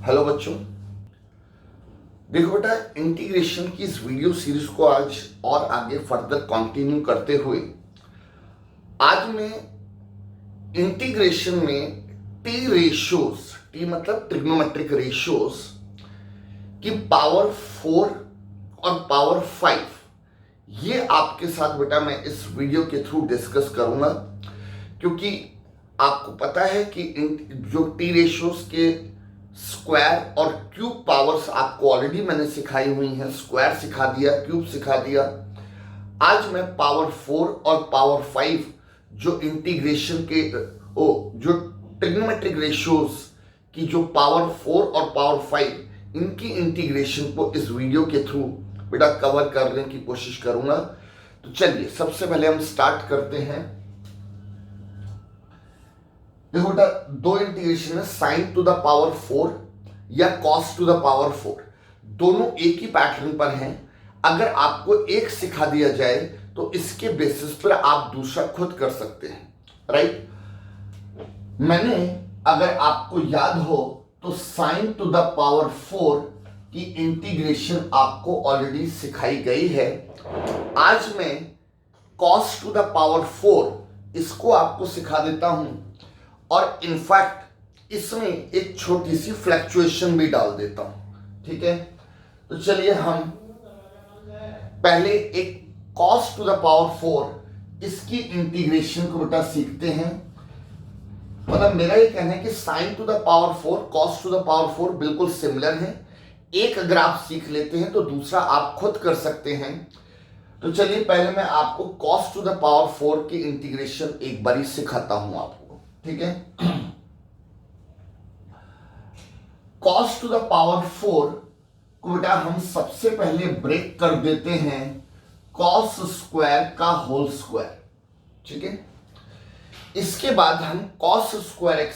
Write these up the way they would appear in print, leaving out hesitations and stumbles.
Hello बच्चों, देखो बेटा, इंटीग्रेशन की इस वीडियो सीरीज को आज और आगे फर्दर कंटिन्यू करते हुए आज मैं इंटीग्रेशन में टी रेशियोज, टी मतलब ट्रिग्नोमेट्रिक रेशियोज की पावर 4 और पावर 5 ये आपके साथ बेटा मैं इस वीडियो के थ्रू डिस्कस करूंगा, क्योंकि आपको पता है कि जो टी रेशियोज के स्क्वायर और क्यूब पावर्स आपको ऑलरेडी मैंने सिखाई हुई हैं। स्क्वायर सिखा दिया, क्यूब सिखा दिया। आज मैं पावर 4 और पावर 5 जो इंटीग्रेशन के जो ट्रिग्नोमेट्रिक रेशियोज की जो पावर 4 और पावर 5 इनकी इंटीग्रेशन को इस वीडियो के थ्रू बेटा कवर करने की कोशिश करूंगा। तो चलिए सबसे पहले हम स्टार्ट करते हैं। देखो बेटा, दो इंटीग्रेशन है, साइन टू द पावर 4 या कॉस टू द पावर 4, दोनों एक ही पैटर्न पर हैं। अगर आपको एक सिखा दिया जाए तो इसके बेसिस पर आप दूसरा खुद कर सकते हैं, राइट। मैंने, अगर आपको याद हो तो, साइन टू द पावर 4 की इंटीग्रेशन आपको ऑलरेडी सिखाई गई है। आज मैं कॉस टू द पावर 4 इसको आपको सिखा देता हूं, और इनफैक्ट इसमें एक छोटी सी फ्लैक्चुएशन भी डाल देता हूं, ठीक है। तो चलिए हम पहले एक cos टू द पावर 4 इसकी इंटीग्रेशन को बेटा सीखते हैं। मतलब मेरा ये कहना है कि sin to the power 4 cos to the power 4 बिल्कुल सिमिलर है। एक अगर आप सीख लेते हैं तो दूसरा आप खुद कर सकते हैं। तो चलिए पहले मैं आपको cos टू द पावर 4 की इंटीग्रेशन एक बारी सिखाता हूं आपको, ठीक है। cos टू द पावर 4 को बेटा हम सबसे पहले ब्रेक कर देते हैं cos स्क्वायर का होल स्क्वायर, ठीक है। इसके बाद हम cos स्क्वायर x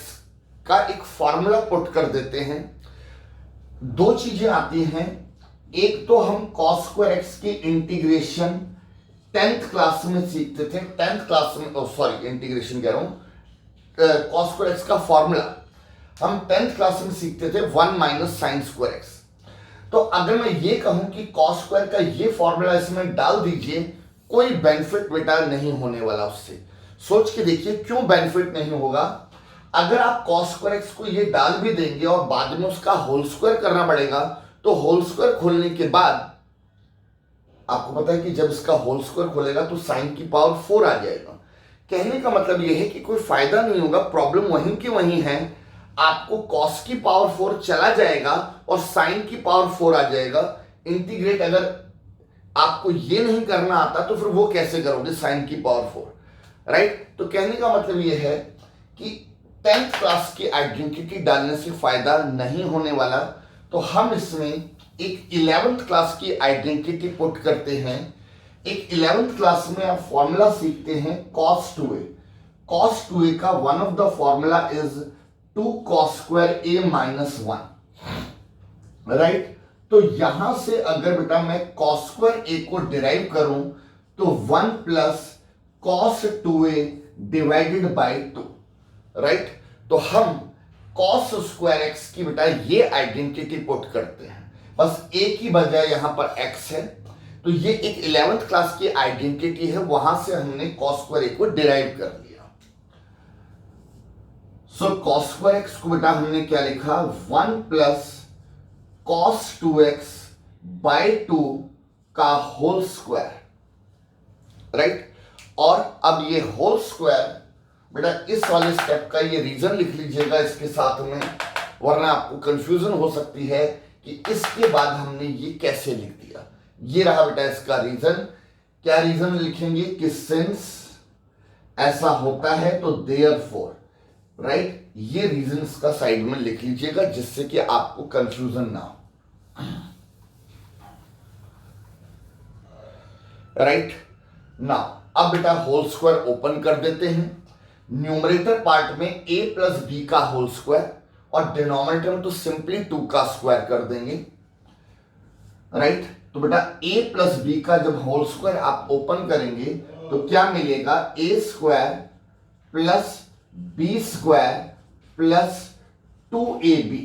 का एक फॉर्मूला पुट कर देते हैं। दो चीजें आती हैं, एक तो हम cos स्क्वायर x की इंटीग्रेशन 10th क्लास में सीखते थे। 10th क्लास में, सॉरी इंटीग्रेशन कह रहा हूं, cos स्क्वायर x का फॉर्मूला हम 10th क्लास में सीखते थे 1 माइनस साइन स्क्वायर x। तो अगर मैं ये कहूं कि cos स्क्वायर का ये फॉर्मूला इसमें डाल दीजिए, कोई बेनिफिट बेटा नहीं होने वाला उससे। सोच के देखिए क्यों बेनिफिट नहीं होगा। अगर आप cos स्क्वायर x को ये डाल भी देंगे और बाद में उसका होल स्क्वायर करना पड़ेगा, तो होल स्क्वायर खोलने के बाद आपको पता है कि जब इसका होल स्क्वायर खोलेगा तो साइन की पावर 4 आ जाएगा। कहने का मतलब यह है कि कोई फायदा नहीं होगा, प्रॉब्लम वहीं की वहीं है। आपको cos की पावर 4 चला जाएगा और sin की पावर 4 आ जाएगा। इंटीग्रेट अगर आपको ये नहीं करना आता तो फिर वो कैसे करोगे sin की पावर 4, राइट। तो कहने का मतलब ये है कि 10th क्लास की आइडेंटिटी डालने से फायदा नहीं होने वाला। तो हम इसमें एक 11th क्लास की आइडेंटिटी पुट करते हैं। एक 11th क्लास में आप फॉर्मूला सीखते हैं cos 2a। cos 2a का one of the formula is 2 cos square a minus 1, right. तो यहां से अगर बेटा मैं cos स्क्वायर a को डिराइव करूं तो 1 plus cos 2a divided by 2, right. तो हम cos स्क्वायर x की बेटा ये आइडेंटिटी पुट करते हैं, बस a की बजाय यहां पर x है। तो ये एक 11th क्लास की आइडेंटिटी है, वहां से हमने cos स्क्वायर a को डिराइव कर लिया। सो cos स्क्वायर x को बेटा हमने क्या लिखा, 1 प्लस cos 2x बाय 2 का होल स्क्वायर, राइट। और अब ये होल स्क्वायर बेटा इस वाले स्टेप का ये रीजन लिख लीजिएगा इसके साथ में, वरना आपको कंफ्यूजन हो सकती है कि इसके बाद हमने ये कैसे लिख दिया। ये रहा बेटा इसका रीजन। क्या रीजन लिखेंगे कि सिंस ऐसा होता है तो देयरफॉर, राइट। ये रीजन इसका साइड में लिख लीजिएगा जिससे कि आपको कंफ्यूजन ना हो, राइट। नाउ अब बेटा होल स्क्वायर ओपन कर देते हैं। न्यूमरेटर पार्ट में a प्लस बी का होल स्क्वायर और डिनोमिनेटर में तो सिंपली 2 का स्क्वायर कर देंगे, राइट। तो बेटा a प्लस बी का जब होल स्क्वायर आप ओपन करेंगे तो क्या मिलेगा, a square plus B square plus 2ab,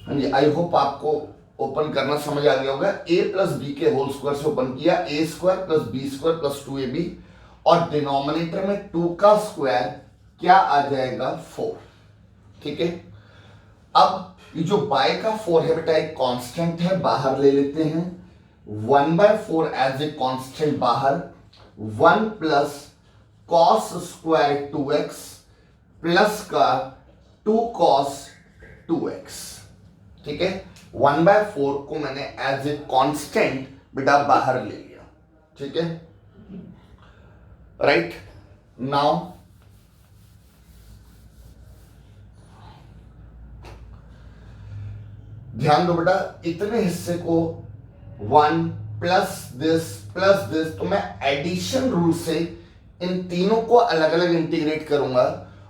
हाँ जी, आई होप आपको ओपन करना समझ आ गया होगा। ए प्लस बी के होल स्क्वायर से ओपन किया, a square plus B square plus 2ab, और डिनोमिनेटर में 2 का स्क्वायर क्या आ जाएगा 4। ठीक है, अब ये जो बाय का 4 है बेटा एक कांस्टेंट है, बाहर ले लेते हैं 1/4 एज ए कांस्टेंट बाहर, 1 plus cos square 2x plus का 2 कॉस 2x। ठीक है, 1/4 को मैंने एज ए कांस्टेंट बेटा बाहर ले लिया। ठीक है, राइट नाउ ध्यान दो बेटा, इतने हिस्से को 1 प्लस दिस, तो मैं एडिशन रूल से इन तीनों को अलग अलग इंटीग्रेट करूंगा,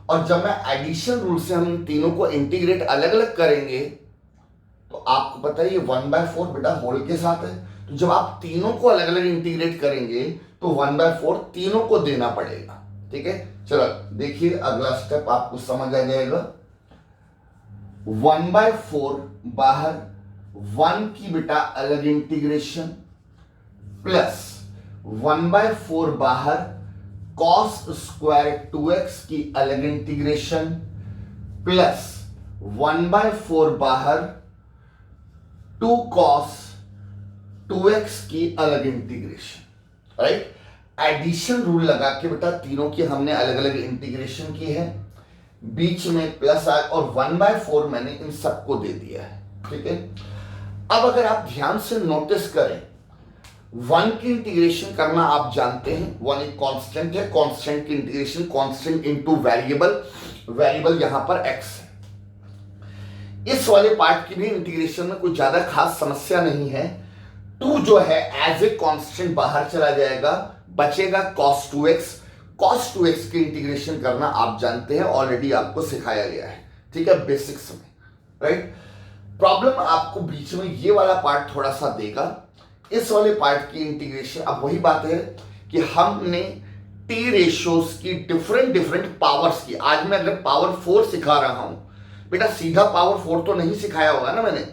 और जब मैं एडिशन रूल से हम इन तीनों को इंटीग्रेट अलग अलग करेंगे तो आपको पता है ये 1/4 बेटा होल के साथ है, तो जब आप तीनों को अलग अलग इंटीग्रेट करेंगे तो 1/4 तीनों को देना पड़ेगा। ठीक है, चलो देखिए अगला स्टेप आपको समझ आ जाएगा। 1/4 बाहर, 1 की बेटा अलग इंटीग्रेशन, प्लस 1/4 बाहर कॉस स्क्वायर 2x की अलग इंटीग्रेशन, प्लस 1/4 बाहर 2 cos 2x की अलग इंटीग्रेशन। राइट, एडिशन रूल लगा के बेटा तीनों की हमने अलग अलग इंटीग्रेशन की है, बीच में प्लस आया और 1/4 मैंने इन सबको दे दिया है। ठीक है, अब अगर आप ध्यान से नोटिस करें 1 की इंटीग्रेशन करना आप जानते हैं, 1 एक कांस्टेंट है, कांस्टेंट की integration constant into variable, variable यहां पर x है। इस वाले पार्ट की भी इंटीग्रेशन में कोई ज्यादा खास समस्या नहीं है। 2 जो है एज ए कांस्टेंट बाहर चला जाएगा, बचेगा cos 2x। cos 2x की इंटीग्रेशन करना आप जानते हैं, ऑलरेडी आपको सिखाया गया है। ठीक है, बेसिक्स में। राइट, प्रॉब्लम आपको बीच में ये वाला पार्ट थोड़ा सा देगा, इस वाले पार्ट की इंटीग्रेशन। अब वही बात है कि हमने टी रेशियोज की डिफरेंट पावर्स की, आज मैं अगर पावर 4 सिखा रहा हूं बेटा, सीधा पावर 4 तो नहीं सिखाया होगा ना मैंने,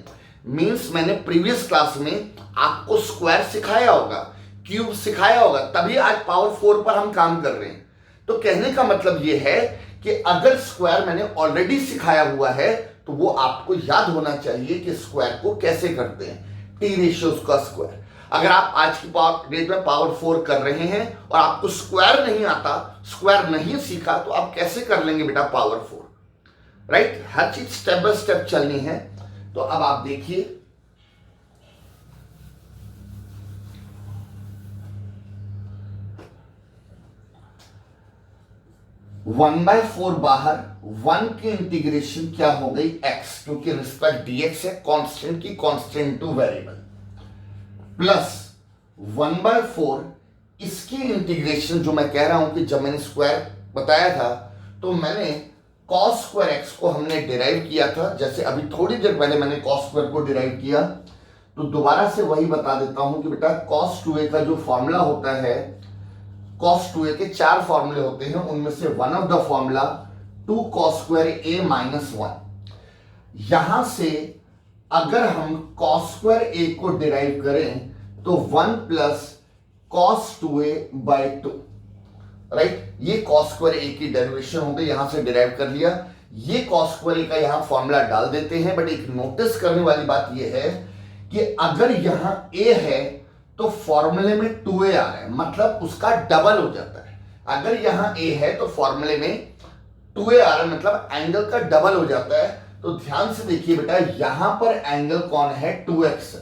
मींस मैंने प्रीवियस क्लास में आपको स्क्वायर सिखाया होगा, क्यूब सिखाया होगा, तभी आज पावर 4 पर हम काम कर रहे हैं। तो कहने का मतलब यह है कि अगर स्क्वायर मैंने ऑलरेडी सिखाया हुआ है तो वो आपको याद होना चाहिए कि स्क्वायर को कैसे करते हैं, टी रेशियोज का स्क्वायर। अगर आप आज की डेट में पावर 4 कर रहे हैं और आपको स्क्वायर नहीं आता, स्क्वायर नहीं सीखा, तो आप कैसे कर लेंगे बेटा पावर 4। राइट, हर चीज स्टेप बाय स्टेप चलनी है। तो अब आप देखिए 1/4 बाहर, 1 की इंटीग्रेशन क्या हो गई x, क्योंकि रिस्पेक्ट dx है, कांस्टेंट की कांस्टेंट टू वेरिएबल, प्लस 1/4 इसकी इंटीग्रेशन, जो मैं कह रहा हूं कि जब मैंने स्क्वायर बताया था तो मैंने cos स्क्वायर x को हमने डिराइव किया था, जैसे अभी थोड़ी देर पहले मैंने cos स्क्वायर को डिराइव किया, तो दोबारा से वही बता देता हूं कि बेटा cos 2a का जो फॉर्मूला होता है, cos 2a के 4 फॉर्मूले होते हैं, उनमें से one of the formula 2 cos square a minus 1। यहां से अगर हम cos स्क्वायर a को डिराइव करें तो 1 plus cos 2a by 2। Right, ये cos स्क्वायर a की डेरिवेशन हो गई, यहां से डिराइव कर लिया। ये cos स्क्वायर a का यहां फॉर्मूला डाल देते हैं, बट एक नोटिस करने वाली बात यह है कि अगर यहां a है तो फॉर्मूले में 2a आ रहा है, मतलब उसका डबल हो जाता है। अगर यहां a है तो फॉर्मूले में 2a आ रहा है, मतलब एंगल का डबल हो जाता है। तो ध्यान से देखिए बेटा, यहां पर एंगल कौन है, 2x।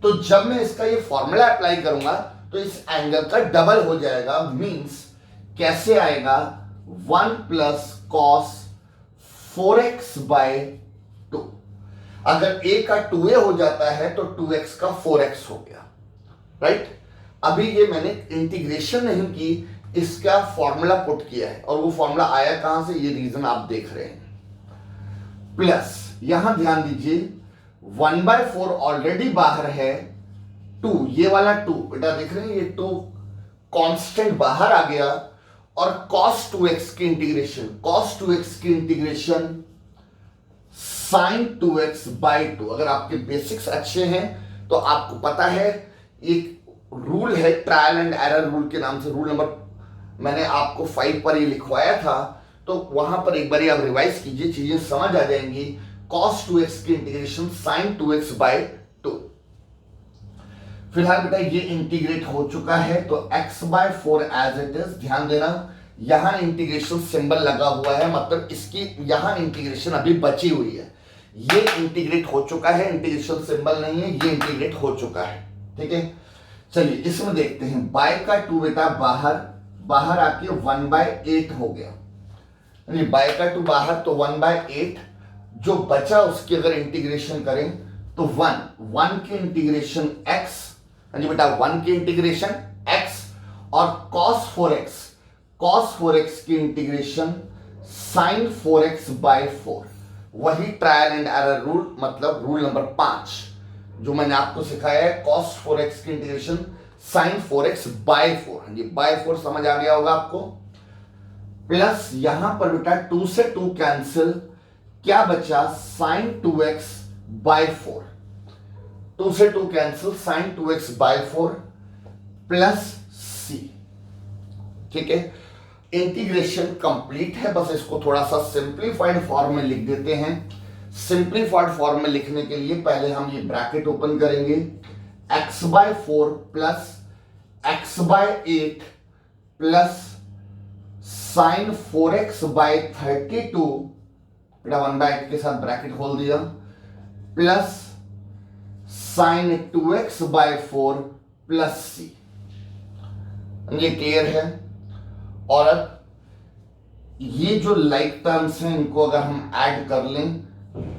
तो जब मैं इसका ये फॉर्मूला अप्लाई करूंगा तो इस एंगल का डबल हो जाएगा, मींस कैसे आएगा, 1 प्लस कॉस 4x बाय 2। अगर a का 2a हो जाता है तो 2x का 4x हो गया। राइट, अभी ये मैंने इंटीग्रेशन नहीं की, इसका फॉर्मूला पुट किया है, और वो फॉर्मूला आया कहां से, ये रीजन आप देख रहे हैं। प्लस यहां ध्यान दीजिए 1/4 ऑलरेडी बाहर है, 2 ये वाला 2 बेटा देख रहे हैं, ये 2 कांस्टेंट बाहर आ गया, और cos 2x की इंटीग्रेशन, cos 2x की इंटीग्रेशन साइन 2x/2। अगर आपके बेसिक्स अच्छे हैं तो आपको पता है एक रूल है ट्रायल एंड एरर रूल के नाम से, रूल नंबर मैंने आपको 5 पर ये लिखवाया था, तो वहां पर एक बार आप रिवाइज कीजिए, चीजें समझ आ जाएंगी। cos 2x की इंटीग्रेशन sin 2x/2। फिलहाल बेटा ये इंटीग्रेट हो चुका है, तो x/4 एज इट इज। ध्यान देना यहां इंटीग्रेशन सिंबल लगा हुआ है, मतलब इसकी यहां इंटीग्रेशन अभी बची हुई है। ये इंटीग्रेट हो चुका है, इंटीग्रेशन सिंबल नहीं है, ये इंटीग्रेट हो चुका है। ठीक है, चलिए इसमें देखते हैं। बाय का 2 बेटा बाहर आके 1/8 हो गया, बाय का 2 बाहर, तो 1/8। जो बचा उसकी अगर इंटीग्रेशन करें तो 1 के इंटीग्रेशन x, बेटा 1 के इंटीग्रेशन x, और cos 4x की इंटीग्रेशन sin 4x/4। वही ट्रायल एंड एरर रूल, मतलब रूल नंबर 5 जो मैंने आपको सिखाया है। cos 4x की इंटीग्रेशन sin 4x/4। हाँ जी, बाय 4 समझ आ गया होगा आपको। प्लस यहां पर बेटा 2 से 2 कैंसिल, क्या बचा sin 2x/4। 2 से 2 cancel, sin 2x/4 plus c। ठीक है, इंटीग्रेशन कंप्लीट है। बस इसको थोड़ा सा सिंप्लीफाइड फॉर्म में लिख देते हैं। सिंप्लीफाइड फॉर्म में लिखने के लिए पहले हम ये ब्रैकेट ओपन करेंगे, x/4 plus x/8 plus sin 4x/32, बेटा 1/8 के साथ ब्रैकेट खोल दिया, plus sin 2x/4 plus c। ये क्लियर है। और अब ये जो लाइक टर्म्स हैं इनको अगर हम ऐड कर लें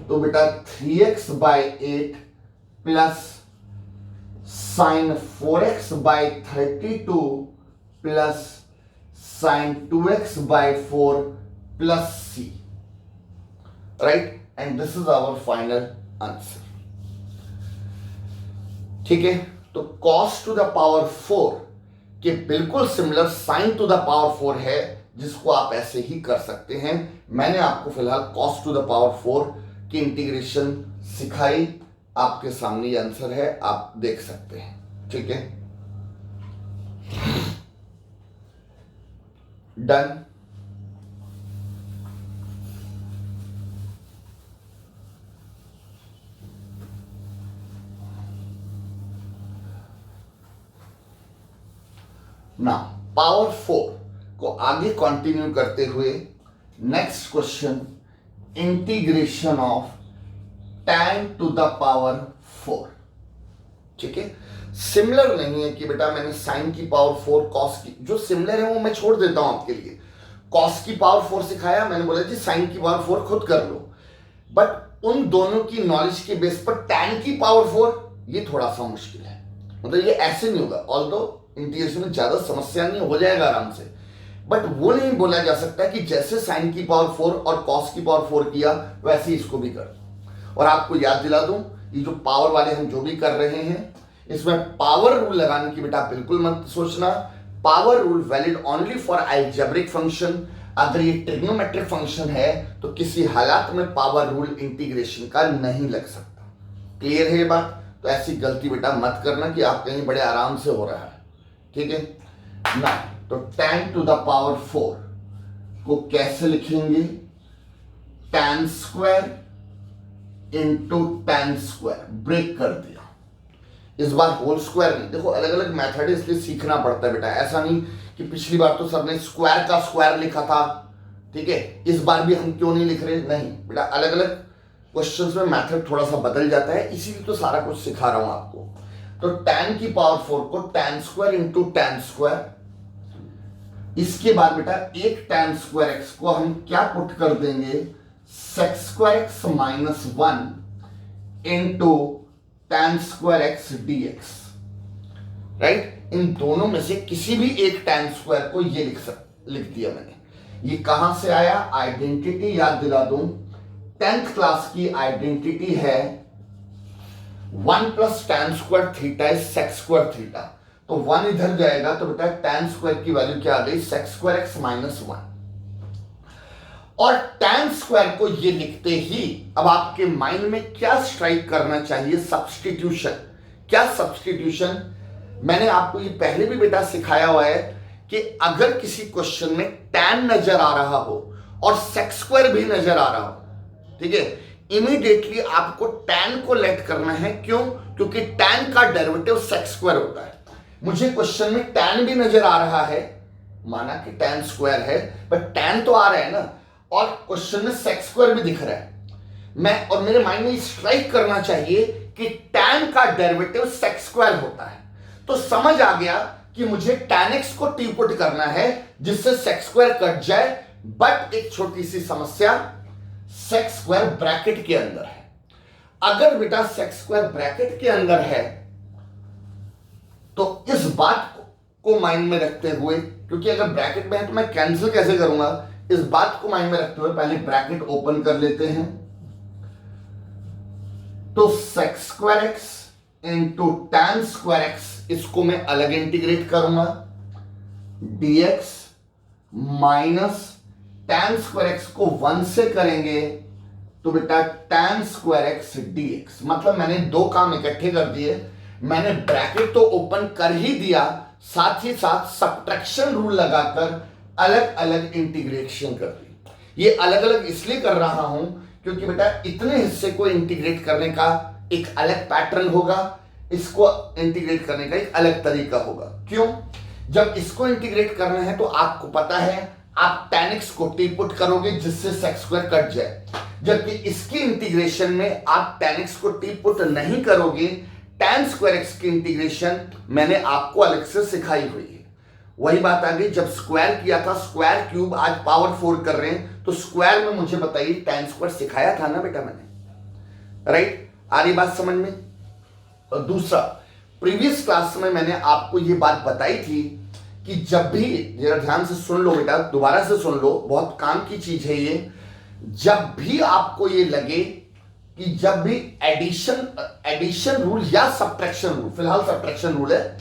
तो बेटा 3x/8 plus sin 4x/32 plus sin 2x/4 plus c, right, and this is our final answer. ठीक है, तो cos टू द पावर 4 के बिल्कुल similar sin to the power 4 है, जिसको आप ऐसे ही कर सकते हैं। मैंने आपको फिलहाल cos टू द पावर 4 की इंटीग्रेशन सिखाई, आपके सामने ये आंसर है, आप देख सकते हैं। ठीक है, डन। ना पावर 4 को आगे कंटिन्यू करते हुए next question, integration of tan to the power 4। ठीक है, सिमिलर नहीं है कि बेटा मैंने sin की पावर 4 cos की, जो सिमिलर है वो मैं छोड़ देता हूं आपके लिए। cos की पावर 4 सिखाया, मैंने बोला जी sin की पावर 4 खुद कर लो, बट उन दोनों की नॉलेज के बेस पर tan की पावर 4 ये थोड़ा सा मुश्किल है, मतलब ये ऐसे नहीं होगा। ऑल्दो इंटीग्रेशन में ज्यादा समस्या नहीं, हो जाएगा आराम से, बट वो नहीं बोला जा सकता कि जैसे sin की पावर 4 और cos की पावर 4 किया वैसे इसको भी कर। और आपको याद दिला दूं, ये जो पावर वाले हम जो भी कर रहे हैं इसमें पावर रूल लगाने की बेटा बिल्कुल मत सोचना। Power rule valid only for algebraic function. अगर ये ट्रिग्नोमेट्रिक फंक्शन है तो किसी हालात में पावर रूल इंटीग्रेशन का नहीं लग सकता। क्लियर है ये बात? तो ऐसी गलती बेटा मत करना कि आप कहीं बड़े आराम से हो रहा है। ठीक है ना, तो tan टू द पावर 4 को कैसे लिखेंगे? tan square into tan square, break कर दिया। इस बार होल स्क्वायर नहीं, देखो अलग अलग मेथड है इसलिए सीखना पड़ता है बेटा। ऐसा नहीं कि पिछली बार तो सबने स्क्वायर का स्क्वायर लिखा था, ठीक है, इस बार भी हम क्यों नहीं लिख रहे? नहीं बेटा, अलग अलग क्वेश्चंस में मेथड थोड़ा सा बदल जाता है, इसीलिए तो सारा कुछ सिखा रहा हूं आपको। तो tan की पावर 4 को tan square into tan square, इसके बाद बेटा एक tan स्क्वायर x को हम क्या पुट कर देंगे? sec square x minus 1 into tan square x dx, right. इन दोनों में से किसी भी एक tan स्क्वायर को ये लिख दिया मैंने। ये कहां से आया? आइडेंटिटी याद दिला दूं, 10th क्लास की आइडेंटिटी है 1 plus tan square theta is sec square theta. तो 1 इधर जाएगा तो बेटा tan स्क्वायर की वैल्यू क्या आ गई? sec square x minus 1। और tan स्क्वायर को ये लिखते ही अब आपके माइंड में क्या स्ट्राइक करना चाहिए? सब्स्टिट्यूशन। क्या सब्स्टिट्यूशन? मैंने आपको ये पहले भी बेटा सिखाया हुआ है कि अगर किसी क्वेश्चन में tan नजर आ रहा हो और sec स्क्वायर भी नजर आ रहा हो, ठीक है, इमीडिएटली आपको tan को लेट करना है। क्यों? क्योंकि tan का डेरिवेटिव sec स्क्वायर होता है। मुझे क्वेश्चन में tan भी नजर आ रहा है, माना कि tan स्क्वायर है, बट tan तो आ रहा है ना, और क्वेश्चन में sec स्क्वायर भी दिख रहा है। मैं और मेरे माइंड में स्ट्राइक करना चाहिए कि tan का डेरिवेटिव sec स्क्वायर होता है। तो समझ आ गया कि मुझे tan x को टी पुट करना है जिससे sec स्क्वायर कट जाए। बट एक छोटी सी समस्या, sec स्क्वायर ब्रैकेट के अंदर है। अगर बेटा sec स्क्वायर ब्रैकेट के अंदर है तो इस बात को माइंड में रखते हुए, क्योंकि अगर ब्रैकेट में है तो मैं कैंसिल कैसे करूंगा, इस बात को माइंड में रखते हुए पहले ब्रैकेट ओपन कर लेते हैं। तो sec square X into tan square x, इसको मैं अलग इंटीग्रेट करूंगा, dx minus tan square x को 1 से करेंगे तो बेटा tan स्क्वायर एक्स dx। मतलब मैंने दो काम इकट्ठे कर दिए। मैंने ब्रैकेट तो ओपन कर ही दिया, साथ ही साथ सब्ट्रैक्शन रूल लगाकर अलग अलग इंटीग्रेशन कर दी। ये अलग अलग इसलिए कर रहा हूं क्योंकि बेटा इतने हिस्से को इंटीग्रेट करने का एक अलग पैटर्न होगा, इसको इंटीग्रेट करने का एक अलग तरीका होगा। क्यों? जब इसको इंटीग्रेट करना है तो आपको पता है आप tan x को टी पुट करोगे जिससे sec स्क्वायर कट जाए, जबकि इसकी इंटीग्रेशन में आप tan x को टी पुट नहीं करोगे। tan स्क्वायर x की इंटीग्रेशन मैंने आपको अलग से सिखाई हुई है। वही बात आ गई, जब स्क्वायर किया था, स्क्वायर क्यूब, आज पावर 4 कर रहे हैं, तो स्क्वायर में मुझे बताइए tan स्क्वायर सिखाया था ना बेटा मैंने, राइट? आ रही बात समझ में? और दूसरा, प्रीवियस क्लास में मैंने आपको ये बात बताई थी कि जब भी, जरा ध्यान से सुन लो बेटा, दोबारा से सुन लो, बहुत काम की चीज है ये। जब भी आपको ये लगे कि जब भी एडिशन रूल या सब्ट्रैक्शन रूल, फिलहाल सब्ट्रैक्शन रूल है,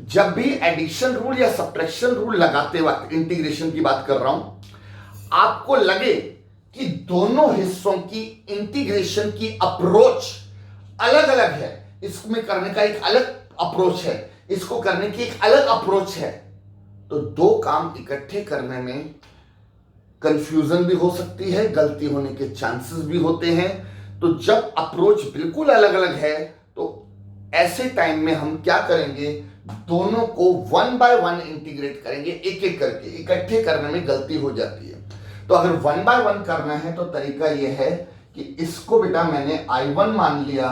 जब भी एडिशन रूल या सब्ट्रैक्शन रूल लगाते वक्त, इंटीग्रेशन की बात कर रहा हूं, आपको लगे कि दोनों हिस्सों की इंटीग्रेशन की अप्रोच अलग अलग है, इसमें करने का एक अलग अप्रोच है, इसको करने की एक अलग अप्रोच है, तो दो काम इकट्ठे करने में कंफ्यूजन भी हो सकती है, गलती होने के चांसेस भी होते हैं। तो जब अप्रोच बिल्कुल अलग अलग है तो ऐसे टाइम में हम क्या करेंगे, दोनों को 1 बाय 1 इंटीग्रेट करेंगे, एक एक करके। इकट्ठे करने में गलती हो जाती है। तो अगर 1 बाय 1 करना है तो तरीका यह है कि इसको बेटा मैंने I1 मान लिया,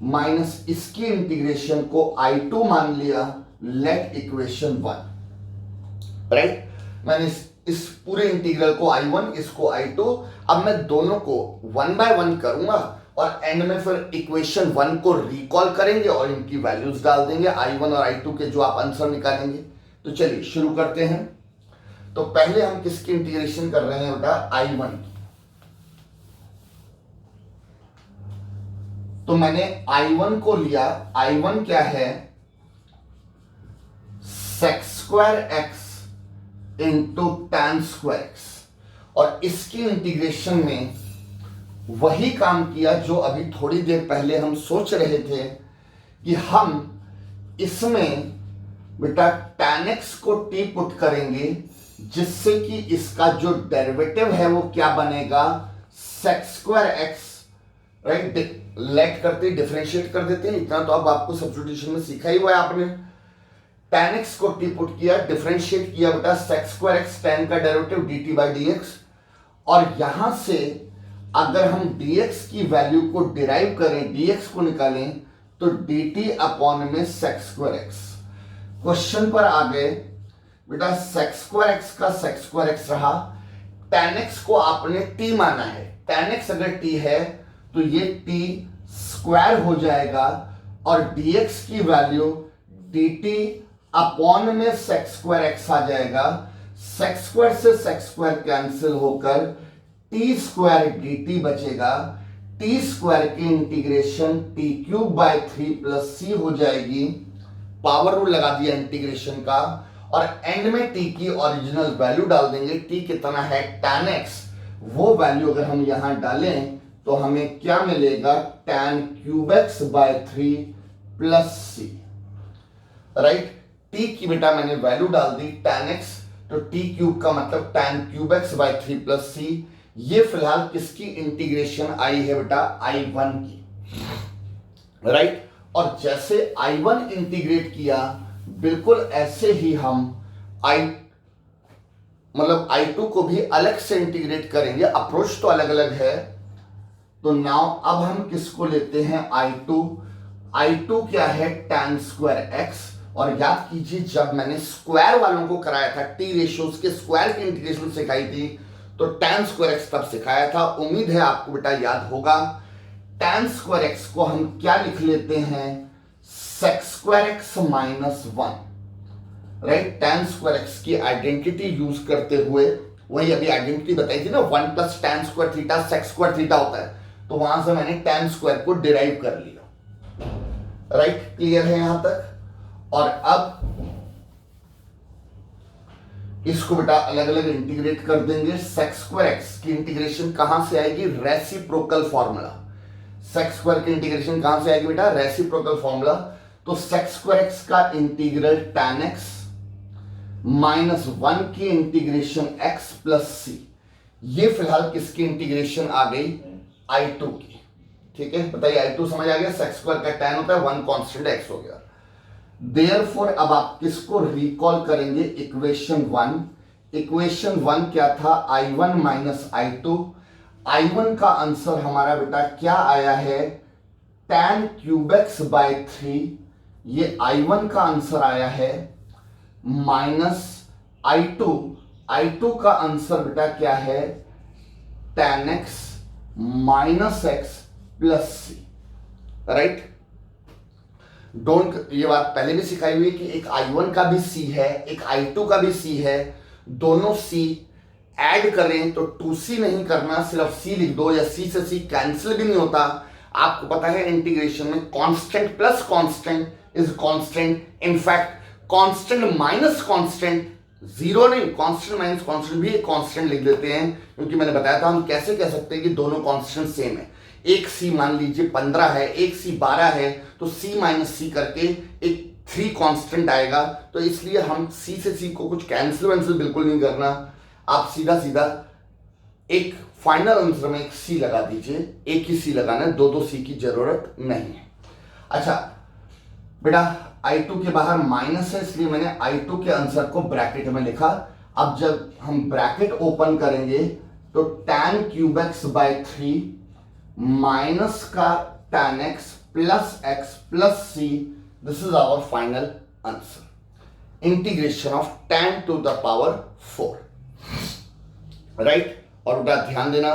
माइनस इसकी इंटीग्रेशन को I2 मान लिया, लेट इक्वेशन 1, राइट? मैंने इस पूरे इंटीग्रल को I1, इसको I2, अब मैं दोनों को 1 बाय 1 करूंगा और एंड में फिर इक्वेशन 1 को रिकॉल करेंगे और इनकी वैल्यूज डाल देंगे, I1 और I2 के, जो आप आंसर निकालेंगे। तो चलिए शुरू करते हैं। तो पहले हम किसकी इंटीग्रेशन कर रहे हैं बेटा? I1। तो मैंने I1 को लिया, I1 क्या है? sec square x into tan square x, और इसकी इंटीग्रेशन में वही काम किया जो अभी थोड़ी देर पहले हम सोच रहे थे कि हम इसमें बेटा tan x को t पुट करेंगे जिससे कि इसका जो डेरिवेटिव है वो क्या बनेगा? sec square x, right? Let करते, डिफरेंशिएट कर देते हैं, इतना तो अब आपको सब्स्टिट्यूशन में सीखा ही हुआ है आपने। tan x को t पुट किया, डिफरेंशिएट किया बेटा sec स्क्वायर x, tan का डेरिवेटिव dt बाई dx, और यहां से अगर हम dx की वैल्यू को डिराइव करें, dx को निकालें, तो dt अपॉन में sec स्क्वायर x। क्वेश्चन पर आ गए बेटा, sec स्क्वायर x का sec स्क्वायर x रहा, tan x को आपने t माना है, tan x अगर t है तो ये t स्क्वायर हो जाएगा और dx की वैल्यू dt अपॉन में sec स्क्वायर x आ जाएगा। sec स्क्वायर से sec स्क्वायर कैंसिल होकर t स्क्वायर dt बचेगा। t स्क्वायर की integration t cube by 3 plus c हो जाएगी, पावर रूल लगा दिया इंटीग्रेशन का, और एंड में t की ओरिजिनल वैल्यू डाल देंगे। t कितना है? tan x वो वैल्यू अगर हम यहां डालें तो हमें क्या मिलेगा, tan cube x by 3 plus C, right. t की बेटा मैंने वैल्यू डाल दी tan x, तो t क्यूब का मतलब tan cube x by 3 plus c. ये फिलहाल किसकी इंटीग्रेशन आई है बेटा, I1 की, राइट। और जैसे I1 इंटीग्रेट किया बिल्कुल ऐसे ही हम I2 को भी अलग से इंटीग्रेट करेंगे, अप्रोच तो अलग अलग है। तो नाउ अब हम किसको लेते हैं, I2 क्या है, tan स्क्वायर x। और याद कीजिए जब मैंने स्क्वायर वालों को कराया था, टी रेशियोज के स्क्वायर की इंटीग्रेशन सिखाई थी, तो tan स्क्वायर x तब सिखाया था, उम्मीद है आपको बेटा याद होगा। tan स्क्वायर x को हम क्या लिख लेते हैं, sec square x minus 1, right. tan square x की आइडेंटिटी यूज करते हुए, वही अभी आइडेंटिटी बताई थी ना, 1 plus tan square theta sec square theta होता है, तो वहां से मैंने tan स्क्वायर को डिराइव कर लिया, राइट। क्लियर है यहां तक। और अब इसको बेटा अलग अलग इंटीग्रेट कर देंगे। sec स्क्वायर x की इंटीग्रेशन कहां से आएगी, रेसिप्रोकल फॉर्मूला। sec स्क्वायर की इंटीग्रेशन कहां से आएगी बेटा, रेसिप्रोकल फॉर्मूला। तो sec स्क्वायर x का इंटीग्रल tan x माइनस 1 की इंटीग्रेशन x प्लस सी, ये फिलहाल किसकी इंटीग्रेशन आ गई, I2 की, ठीक है। बताइए I2 समझ आ गया, sec स्क्वायर का tan होता है 1 कांस्टेंट x हो गया। देयरफॉर अब आप किसको रिकॉल करेंगे, इक्वेशन 1 क्या था, I1 माइनस I2। I1 का आंसर हमारा बेटा क्या आया है, tan क्यूब एक्स बाय 3, ये I1 का आंसर आया है, माइनस I2 का आंसर बेटा क्या है, tan x minus X plus C, right. Don't, ये बात पहले भी सिखाई हुई है कि एक I1 का भी C है, एक I2 का भी C है, दोनों C ऐड करें तो 2C नहीं करना, सिर्फ C लिख दो, या C से C कैंसिल भी नहीं होता। आपको पता है इंटीग्रेशन में constant plus constant is constant, in fact constant minus constant zero नहीं, कांस्टेंट माइनस कांस्टेंट भी एक कांस्टेंट लिख लेते हैं, क्योंकि मैंने बताया था हम कैसे कह सकते हैं कि दोनों कांस्टेंट सेम है। एक सी मान लीजिए 15 है, एक सी 12 है, तो सी माइनस सी करके एक 3 कांस्टेंट आएगा। तो इसलिए हम सी से सी को कुछ कैंसिल वैंसिल बिल्कुल नहीं करना, आप सीधा सीधा एक फाइनल आंसर में एक सी लगा दीजिए, एक ही सी लगाना है, दो सी की जरूरत नहीं है। अच्छा बेटा I2 के बाहर माइनस है, इसलिए मैंने I2 के आंसर को ब्रैकेट में लिखा। अब जब हम ब्रैकेट ओपन करेंगे तो tan cube x by 3 minus का tan x plus C, this is our final answer, integration of tan to the power 4, right. और बेटा ध्यान देना,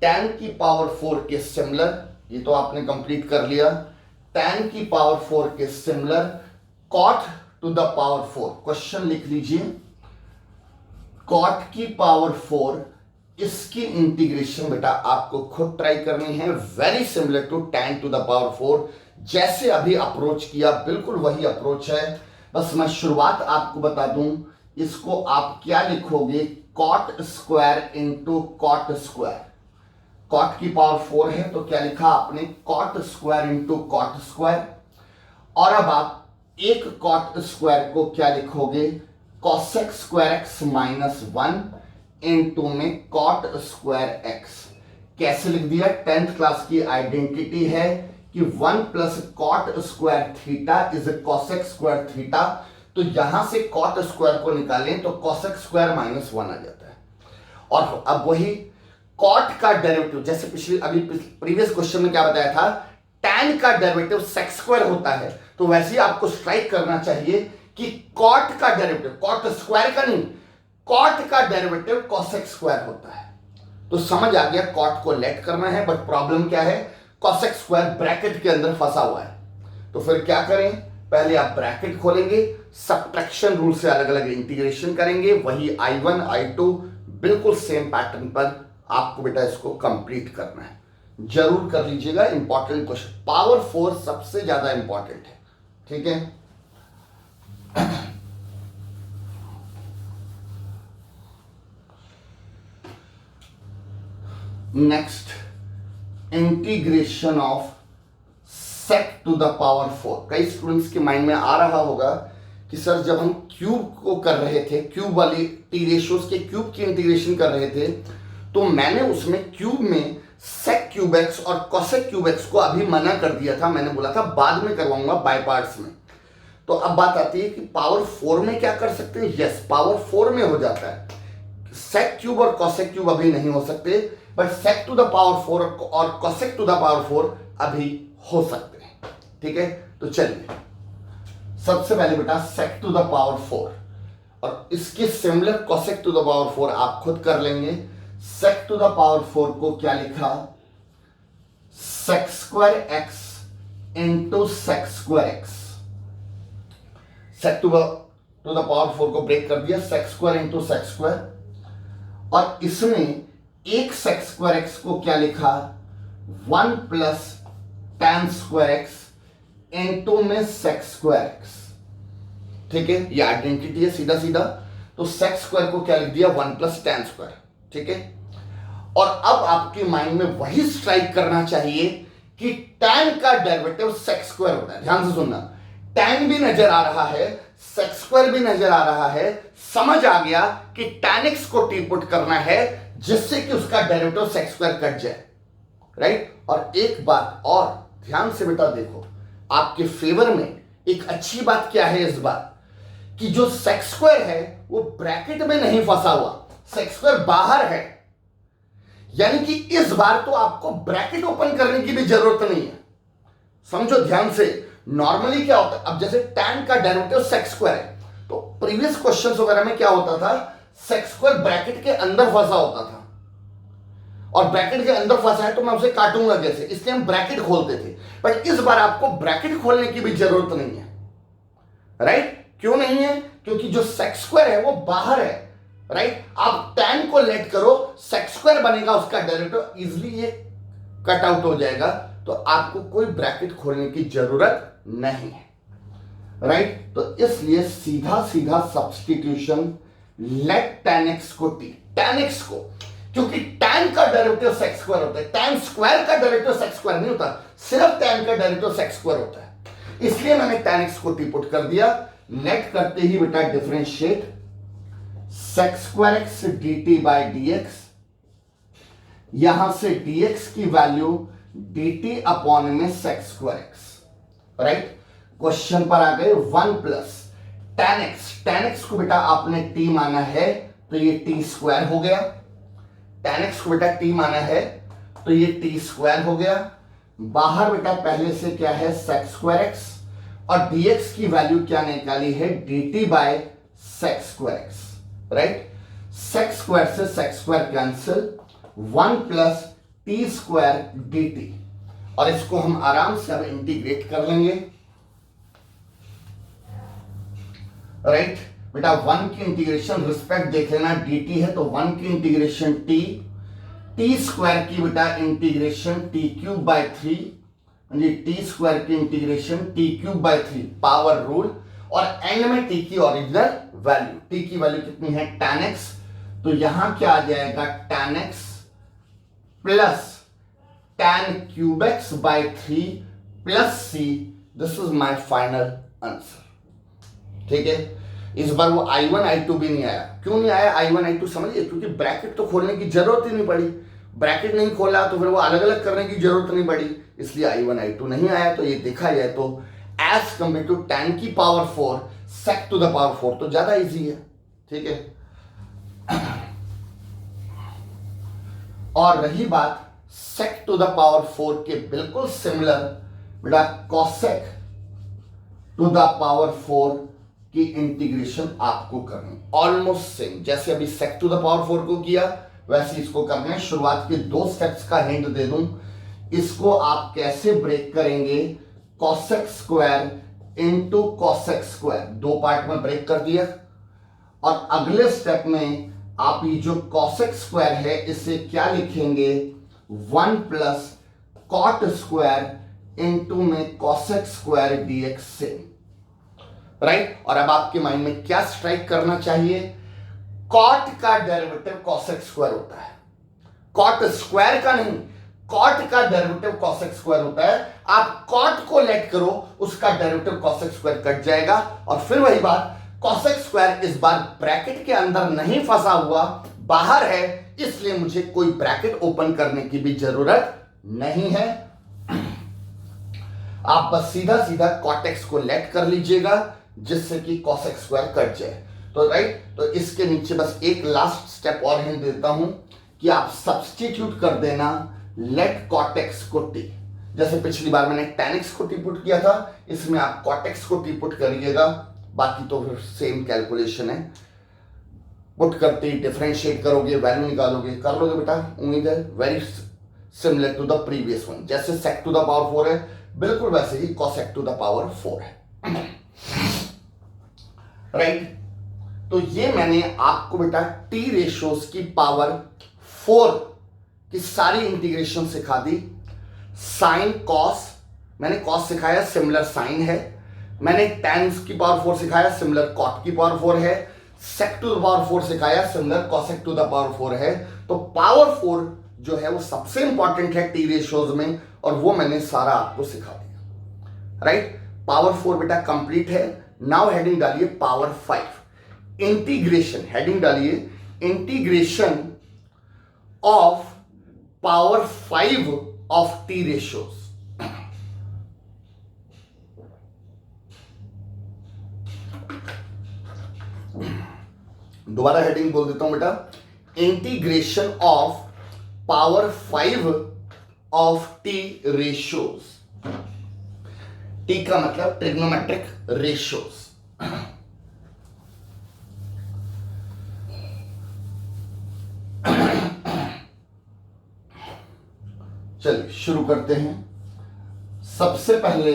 tan की पावर 4 के सिमिलर, ये तो आपने कंप्लीट कर लिया, tan की पावर 4 के similar cot to the power 4, question लिख लीजिए, cot की पावर 4, इसकी इंटीग्रेशन बेटा आपको खुद ट्राई करनी है, very similar to tan to the power 4, जैसे अभी अप्रोच किया बिल्कुल वही अप्रोच है। बस मैं शुरुआत आपको बता दूं, इसको आप क्या लिखोगे, cot square into cot square, cot की पावर 4 है तो क्या लिखा आपने, cot square into cot square. और अब आप एक cot स्क्वायर को क्या लिखोगे, cosec square x minus 1 into में cot स्क्वायर x। कैसे लिख दिया, 10th क्लास की आइडेंटिटी है कि 1 plus cot square theta is cosec square theta, तो यहां से cot स्क्वायर को निकालें तो cosec स्क्वायर माइनस 1 आ जाता है। और अब वही cot का डेरिवेटिव, जैसे पिछले अभी प्रीवियस क्वेश्चन में क्या बताया था, tan का डेरिवेटिव sec स्क्वायर होता है, तो वैसे ही आपको स्ट्राइक करना चाहिए कि cot का डेरिवेटिव, cot स्क्वायर का नहीं, cot का डेरिवेटिव cosec स्क्वायर होता है। तो समझ आ गया, cot को लेट करना है, बट प्रॉब्लम क्या है, cosec स्क्वायर ब्रैकेट के अंदर फंसा हुआ है। तो फिर क्या करें, पहले आप ब्रैकेट खोलेंगे, सब्ट्रैक्शन रूल से अलग अलग इंटीग्रेशन करेंगे, वही I1 I2 बिल्कुल सेम पैटर्न पर आपको बेटा इसको कंप्लीट करना है, जरूर कर लीजिएगा। इंपॉर्टेंट क्वेश्चन, पावर 4 सबसे ज्यादा इंपॉर्टेंट है, ठीक है। Next integration of sec to the power 4। कई स्टूडेंट्स के माइंड में आ रहा होगा कि सर जब हम क्यूब को कर रहे थे, क्यूब वाली टी रेशियोज के क्यूब की इंटीग्रेशन कर रहे थे, तो मैंने उसमें क्यूब में सेक क्यूब एक्स और कोसेक क्यूब एक्स को अभी मना कर दिया था। मैंने बोला था बाद में करवाऊंगा बाय पार्ट्स में। तो अब बात आती है कि पावर 4 में क्या कर सकते हैं। यस, पावर 4 में हो जाता है। सेक क्यूब और कोसेक क्यूब अभी नहीं हो सकते, but sec to the power 4 और कोसेक टू द पावर 4 अभी हो सकते हैं। ठीक है, तो चलिए सबसे पहले बेटा सेक टू द पावर 4 और इसके similar cosec to the power 4 आप खुद कर लेंगे। सेक टू द पावर 4 को क्या लिखा, sec square X into sec square X. Sec to the power 4 को ब्रेक कर दिया, sec square into sec square, और इसमें एक सेक स्क्वायर एक्स को क्या लिखा, 1 plus tan square X into में सेक स्क्वायर एक्स। ठीक है, ये आइडेंटिटी है सीधा सीधा। तो सेक स्क्वायर को क्या लिख दिया, 1 प्लस tan स्क्वायर। ठीक है, और अब आपके माइंड में वही स्ट्राइक करना चाहिए कि tan का डेरिवेटिव सेक स्क्वायर होता है। ध्यान से सुनना, tan भी नजर आ रहा है, सेक स्क्वायर भी नजर आ रहा है। समझ आ गया कि tan x को टी पुट करना है जिससे कि उसका डेरिवेटिव सेक स्क्वायर कट जाए, राइट। और एक बात और ध्यान से बेटा देखो, आपके फेवर में एक अच्छी बात क्या है इस बार कि जो सेक स्क्वायर है वो ब्रैकेट में नहीं फंसा हुआ, सेक स्क्वायर बाहर है। यानी कि इस बार तो आपको ब्रैकेट ओपन करने की भी जरूरत नहीं है। समझो ध्यान से, नॉर्मली क्या होता है, अब जैसे tan का डेरिवेटिव सेक स्क्वायर है, तो प्रीवियस क्वेश्चंस वगैरह में क्या होता था, सेक स्क्वायर ब्रैकेट के अंदर फंसा होता था, और ब्रैकेट के अंदर फंसा है तो मैं उसे काटूंगा कैसे, इसलिए हम ब्रैकेट खोलते थे। बट इस बार आपको ब्रैकेट खोलने की भी जरूरत नहीं है, राइट। क्यों नहीं है, क्योंकि जो सेक स्क्वायर है वो बाहर है, राइट। आप tan को लेट करो, सेक स्क्वायर बनेगा उसका डेरिवेटिव, इजिली ये कट आउट हो जाएगा, तो आपको कोई ब्रैकेट खोलने की जरूरत नहीं है, राइट। तो इसलिए सीधा सीधा सब्स्टिट्यूशन, लेट tan x को t, tan x को, क्योंकि tan का डेरिवेटिव सेक स्क्वायर होता है, tan स्क्वायर का डेरिवेटिव सेक स्क्वायर नहीं होता, सिर्फ tan का डेरिवेटिव सेक स्क्वायर होता है। इसलिए मैंने tan x को t पुट कर दिया। नेट करते ही बेटा differentiate sec square X dt by dx, यहां से dx की वैल्यू dt अपॉन में sec square x, right. Question पर आ गए 1 प्लस tan x को बेटा आपने t माना है तो ये t स्क्वायर हो गया, tan x को बेटा t माना है तो ये t स्क्वायर हो गया। बाहर बेटा पहले से क्या है, सेक स्क्वायर एक्स, और dx की वैल्यू क्या निकाली है, dt by sec square x, right. Sec square से sec square cancel, 1 plus t square dt, और इसको हम आराम से अब इंटीग्रेट कर लेंगे, राइट। बेटा 1 की इंटीग्रेशन रिस्पेक्ट देख लेना, dt है तो 1 की इंटीग्रेशन टी स्क्वायर की बेटा integration t cube by 3, t square की integration t cube by 3 power rule, और एंड में टी की ओरिजिनल वैल्यू, टी की वैल्यू कितनी है, tan x, तो यहां क्या आ जाएगा, tan x plus tan cube x by 3 plus c, this is my final answer. ठीक है, इस बार वो i1 i2 भी नहीं आया। क्यों नहीं आया i1 i2 समझिए, क्योंकि ब्रैकेट तो खोलने की जरूरत ही नहीं पड़ी, ब्रैकेट नहीं खोला तो फिर वो अलग अलग करने की जरूरत नहीं पड़ी, इसलिए i1 i2 नहीं आया। तो ये देखा जाए तो एज कंपेयर टू tan की power 4 sec to the power 4 तो ज्यादा इजी है। ठीक है, और रही बात सेक टू द पावर 4 के बिल्कुल सिमिलर बेटा कोसेक टू द पावर 4 की इंटीग्रेशन आपको करनी, ऑलमोस्ट सेम जैसे अभी सेक टू द पावर 4 को किया वैसे इसको करना है। शुरुआत के 2 स्टेप्स का हिंट दे दूं, इसको आप कैसे ब्रेक करेंगे, cosec square into cosec square, 2 part में ब्रेक कर दिया, और अगले स्टेप में आप ये जो कोसेक स्क्वायर है इसे क्या लिखेंगे, 1 प्लस कॉट स्क्वायर इनटू में कोसेक स्क्वायर डीएक्स से, राइट। और अब आपके माइंड में क्या स्ट्राइक करना चाहिए, कॉट का डेरिवेटिव कोसेक स्क्वायर होता है, कॉट स्क्वायर का नहीं, कॉट का डेरिवेटिव कॉसेक स्क्वायर होता है। आप कॉट को लेट करो, उसका डेरिवेटिव कॉसेक स्क्वायर कट जाएगा। और फिर वही बात, कॉसेक स्क्वायर इस बार ब्रैकेट के अंदर नहीं फंसा हुआ, बाहर है, इसलिए मुझे कोई ब्रैकेट ओपन करने की भी जरूरत नहीं है। आप बस सीधा सीधा कॉट एक्स को लेट कर लीजिएगा, जिससे कि कॉसेक स्क्वायर कट जाए। तो राइट, तो इसके नीचे बस एक लास्ट स्टेप और हिंट देता हूं कि आप सब्स्टिट्यूट कर देना लेट कॉट एक्स को टी। जैसे पिछली बार मैंने tan x को टी पुट किया था, इसमें आप cot x को टी पुट करिएगा। बाकी तो फिर सेम कैलकुलेशन है, पुट करते ही डिफरेंशिएट करोगे, वैल्यू निकालोगे, कर लोगे बेटा, उम्मीद है। Very similar to the previous one, जैसे sec टू द पावर 4 है, बिल्कुल वैसे ही cosec टू द पावर 4 है। राइट, तो ये मैंने आपको बेटा टी रेशियोज की पावर 4 की सारी इंटीग्रेशन सिखा दी। साइन कॉस, मैंने कॉस सिखाया, सिमिलर साइन है। मैंने tan की पावर 4 सिखाया, सिमिलर cot की पावर 4 है। sec टू द पावर 4 सिखाया, similar cosec to the power 4 है। तो पावर 4 जो है वो सबसे इंपॉर्टेंट है टी रेशियोज में, और वो मैंने सारा आपको सिखा दिया। राइट, पावर 4 बेटा कंप्लीट है। नाउ हेडिंग डालिए पावर 5, इंटीग्रेशन। हेडिंग डालिए integration of power 5 of T ratios. दोबारा हेडिंग बोल देता हूं बेटा, integration of power 5 of T ratios. T का मतलब ट्रिग्नोमेट्रिक रेशियोज। चलिए शुरू करते हैं। सबसे पहले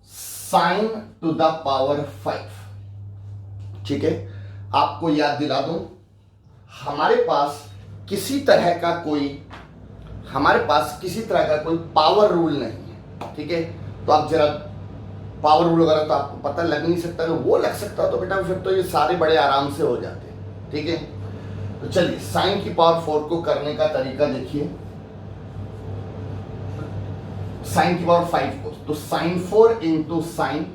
साइन टू द पावर 5। ठीक है, आपको याद दिला दूं, हमारे पास किसी तरह का कोई पावर रूल नहीं है। ठीक है, तो आप जरा पावर रूल वगैरह तो आपको पता लग नहीं सकता, तो वो लग सकता तो बेटा फिर तो ये सारे बड़े आराम से हो जाते हैं। ठीक है, तो चलिए साइन की पावर 4 को करने का तरीका देखिए। साइन की पावर 5 को, तो साइन 4 इंटू साइन,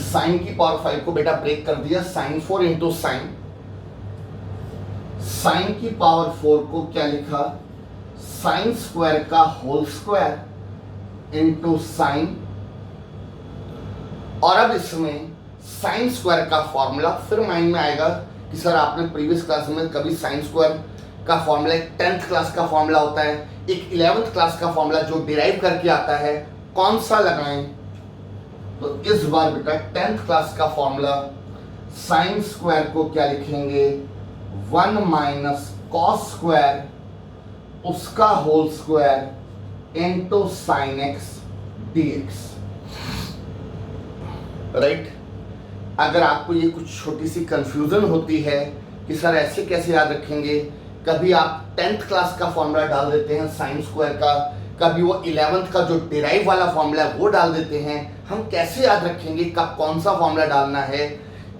साइन की पावर 5 को बेटा ब्रेक कर दिया, साइन 4 इंटू साइन। साइन की पावर 4 को क्या लिखा, साइन स्क्वायर का होल स्क्वायर इंटू साइन। और अब इसमें साइन स्क्वायर का फॉर्मूला फिर माइंड में आएगा कि सर आपने प्रीवियस क्लास में कभी साइन स्क्वायर का फॉर्मूला, एक 10th क्लास का फॉर्मूला होता है, एक 11th क्लास का फॉर्मूला जो डिराइव करके आता है, कौन सा लगाएं? तो इस बार बेटा 10th क्लास का फॉर्मूला, साइन स्क्वायर को क्या लिखेंगे, 1 माइनस कॉस स्क्वायर उसका whole square into sine X dx। Right, अगर आपको ये कुछ छोटी सी कंफ्यूजन होती है कि सर ऐसे कैसे याद रखेंगे, कभी आप 10th क्लास का फॉर्मूला डाल देते हैं साइन स्क्वायर का, कभी वो 11th का जो डिराइव वाला फॉर्मूला है वो डाल देते हैं, हम कैसे याद रखेंगे कब कौन सा फॉर्मूला डालना है,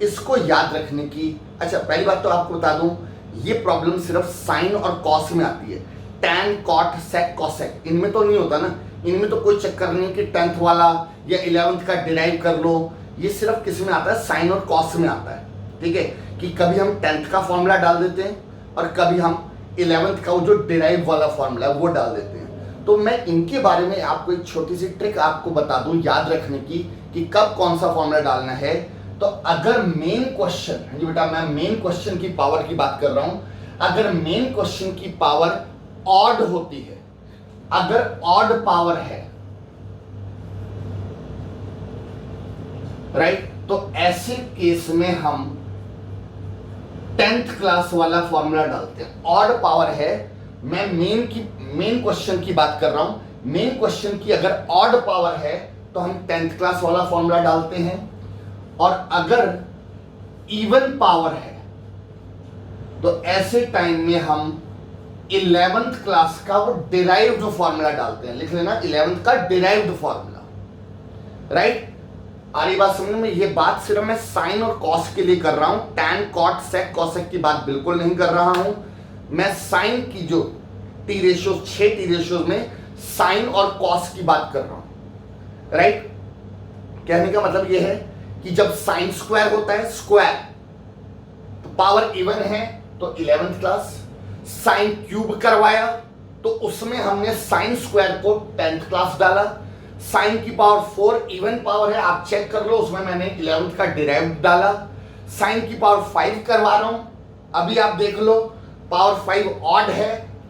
इसको याद रखने की। अच्छा, पहली बात तो आपको बता दूं, ये प्रॉब्लम सिर्फ साइन और कॉस में आती है। टैन, कॉट, सेक, कॉसेक इनमें तो नहीं होता ना, इनमें तो कोई चक्कर नहीं कि 10th वाला या 11th का डिराइव कर लो, ये सिर्फ किस में आता है, साइन और कॉस में आता है। ठीक है, कि कभी हम 10th का फॉर्मूला डाल देते हैं और कभी हम 11th का वो जो डिराइव वाला फॉर्मूला है वो डाल देते हैं। तो मैं इनके बारे में आपको एक छोटी सी ट्रिक आपको बता दूं याद रखने की कि कब कौन सा फॉर्मूला डालना है। तो अगर मेन क्वेश्चन, जी बेटा मैं मेन क्वेश्चन की पावर की बात कर रहा हूं, अगर मेन क्वेश्चन की पावर ऑड होती है, अगर ऑड पावर है, राइट, तो ऐसे केस में हम 10th क्लास वाला फॉर्मूला डालते हैं। ऑड पावर है, मैं मेन क्वेश्चन की बात कर रहा हूं, मेन क्वेश्चन की अगर ऑड पावर है तो हम 10th क्लास वाला फॉर्मूला डालते हैं, और अगर इवन पावर है तो ऐसे टाइम में हम 11th क्लास का वो डिराइव्ड फॉर्मूला डालते हैं। लिख लेना 11th का डिराइव्ड फॉर्मूला। राइट, आ रही बात समझ में? ये बात सिर्फ मैं साइन और कॉस के लिए कर रहा हूं, टैन कॉट सेक कॉसेक की बात बिल्कुल नहीं कर रहा हूं। मैं साइन की जो टी रेशियो 6 टी रेशियो में साइन और कॉस की बात कर रहा हूं, राइट? कहने का मतलब यह है कि जब साइन स्क्वायर होता है, स्क्वायर तो पावर इवन है तो 11th क्लास, साइन क्यूब करवाया तो उसमें हमने साइन स्क्वायर को 10th क्लास डाला, साइन की पावर 4 इवन पावर है, आप चेक कर लो, उसमें मैंने 11th का डिराइव्ड डाला। साइन की पावर 5 करवा रहा हूं, अभी आप देख लो पावर 5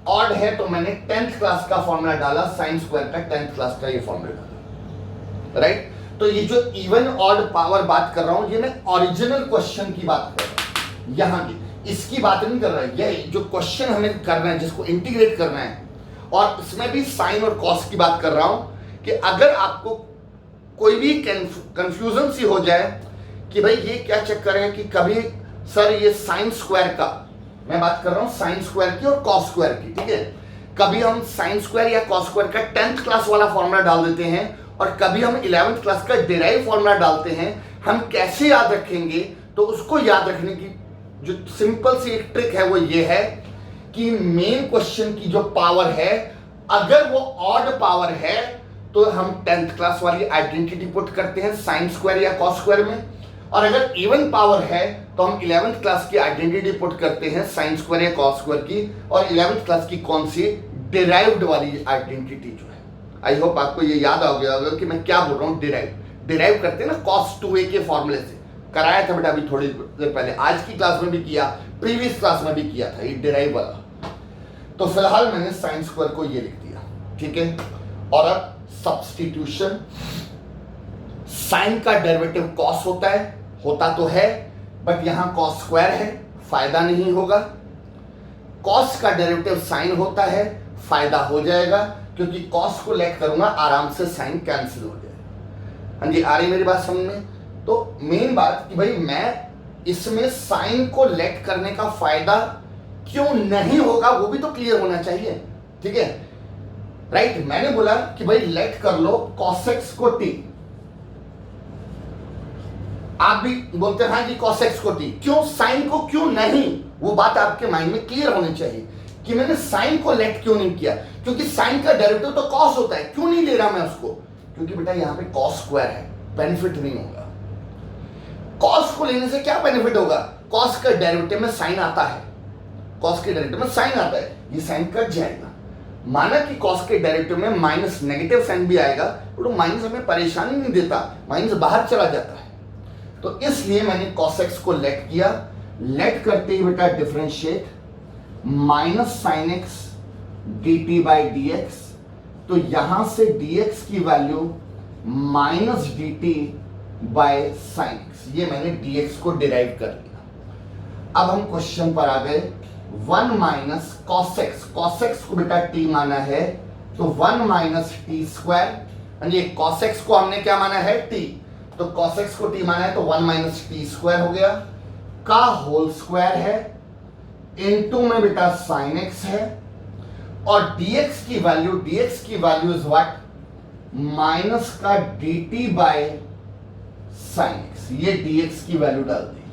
ऑड है तो मैंने 10th क्लास का फॉर्मूला डाला, साइन स्क्वायर का 10th क्लास का ये फॉर्मूला डाला, राइट? तो ये जो इवन ऑड पावर बात कर रहा हूं, ये मैं ओरिजिनल क्वेश्चन की बात कर रहा हूं, यहां की इसकी बात नहीं कर रहा है। ये जो क्वेश्चन हमें करना है, जिसको इंटीग्रेट करना है, और इसमें भी साइन और कॉस की बात कर रहा हूं कि अगर आपको कोई भी कंफ्यूजन सी हो जाए कि भाई ये क्या चक्कर है कि कभी सर ये साइन स्क्वायर का, मैं बात कर रहा हूं साइन स्क्वायर की और कॉस स्क्वायर की, ठीक है? कभी हम साइन स्क्वायर या कॉस स्क्वायर का 10th क्लास वाला फॉर्मूला डाल देते हैं और कभी हम 11th क्लास का डिराइव फॉर्मूला डालते हैं। हम कैसे याद रखेंगे? तो उसको याद रखने की जो सिंपल सी एक ट्रिक है वो ये है कि मेन क्वेश्चन की जो पावर है, अगर वो ऑड पावर है तो हम 10th क्लास वाली आइडेंटिटी पुट करते हैं साइन स्क्वायर या कॉस स्क्वायर में, और अगर इवन पावर है तो हम 11th क्लास की आइडेंटिटी पुट करते हैं साइन स्क्वायर या कॉस स्क्वायर की, और 11th क्लास की कौन सी? डिराइव्ड वाली आइडेंटिटी जो है। आई होप आपको ये याद आ गया होगा कि मैं क्या बोल रहा हूँ। डिराइव करते हैं ना cos 2a के फॉर्मूले से, कराया था बेटा अभी थोड़ी देर पहले, आज की क्लास में भी किया, प्रीवियस क्लास में भी किया था ये डिराइव वाला। तो फिलहाल मैंने साइन स्क्वायर को ये लिख दिया, ठीक है? और अब सब्स्टिट्यूशन, साइन का डेरिवेटिव कॉस होता तो है, बट यहां कॉस स्क्वायर है, फायदा नहीं होगा। कॉस का डेरिवेटिव साइन होता है, फायदा हो जाएगा, क्योंकि कॉस को लेट करूंगा आराम से साइन कैंसिल हो जाएगा। हाँ जी, आ रही मेरी बात समझ में? तो मेन बात कि भाई मैं इसमें साइन को लेट करने का फायदा क्यों नहीं होगा वो भी तो क्लियर होना चाहिए, ठीक है? राइट? मैंने बोला कि भाई लेट कर लो cos x को t, आप भी बोलते हैं हाँ जी cos x को t, क्यों साइन को क्यों नहीं? वो बात आपके माइंड में क्लियर होनी चाहिए कि मैंने साइन को लेट क्यों नहीं किया, क्योंकि साइन का डेरिवेटिव तो cos होता है, क्यों नहीं ले रहा मैं उसको? क्योंकि बेटा यहां पे cos स्क्वायर है, बेनिफिट नहीं होगा। cos को लेने से क्या बेनिफिट होगा? cos का डेरिवेटिव में साइन आता है, cos के डेरिवेटिव में साइन आता है, ये साइन कट जाएगा। माना कि cos के डेरिवेटिव में माइनस नेगेटिव साइन भी आएगा, तो माइनस हमें परेशानी नहीं देता, माइनस बाहर चला जाता है। तो इसलिए मैंने cos x को लेट किया, लेट करते ही बेटा differentiate minus sine x dt by dx, तो यहां से dx की value minus dt by sine x, ये मैंने dx को डिराइव कर लिया। अब हम क्वेश्चन पर आ गए। 1 माइनस cos x को बेटा t माना है, तो 1 माइनस टी स्क्वायर, ये cos x को हमने क्या माना है? t, तो cos x को t माना है तो 1 माइनस टी स्क्वायर हो गया का होल स्क्वायर है, इनटू में बेटा साइन x है, और dx की वैल्यू इज व्हाट? माइनस का dt बाय साइन x, ये dx की वैल्यू डाल दी,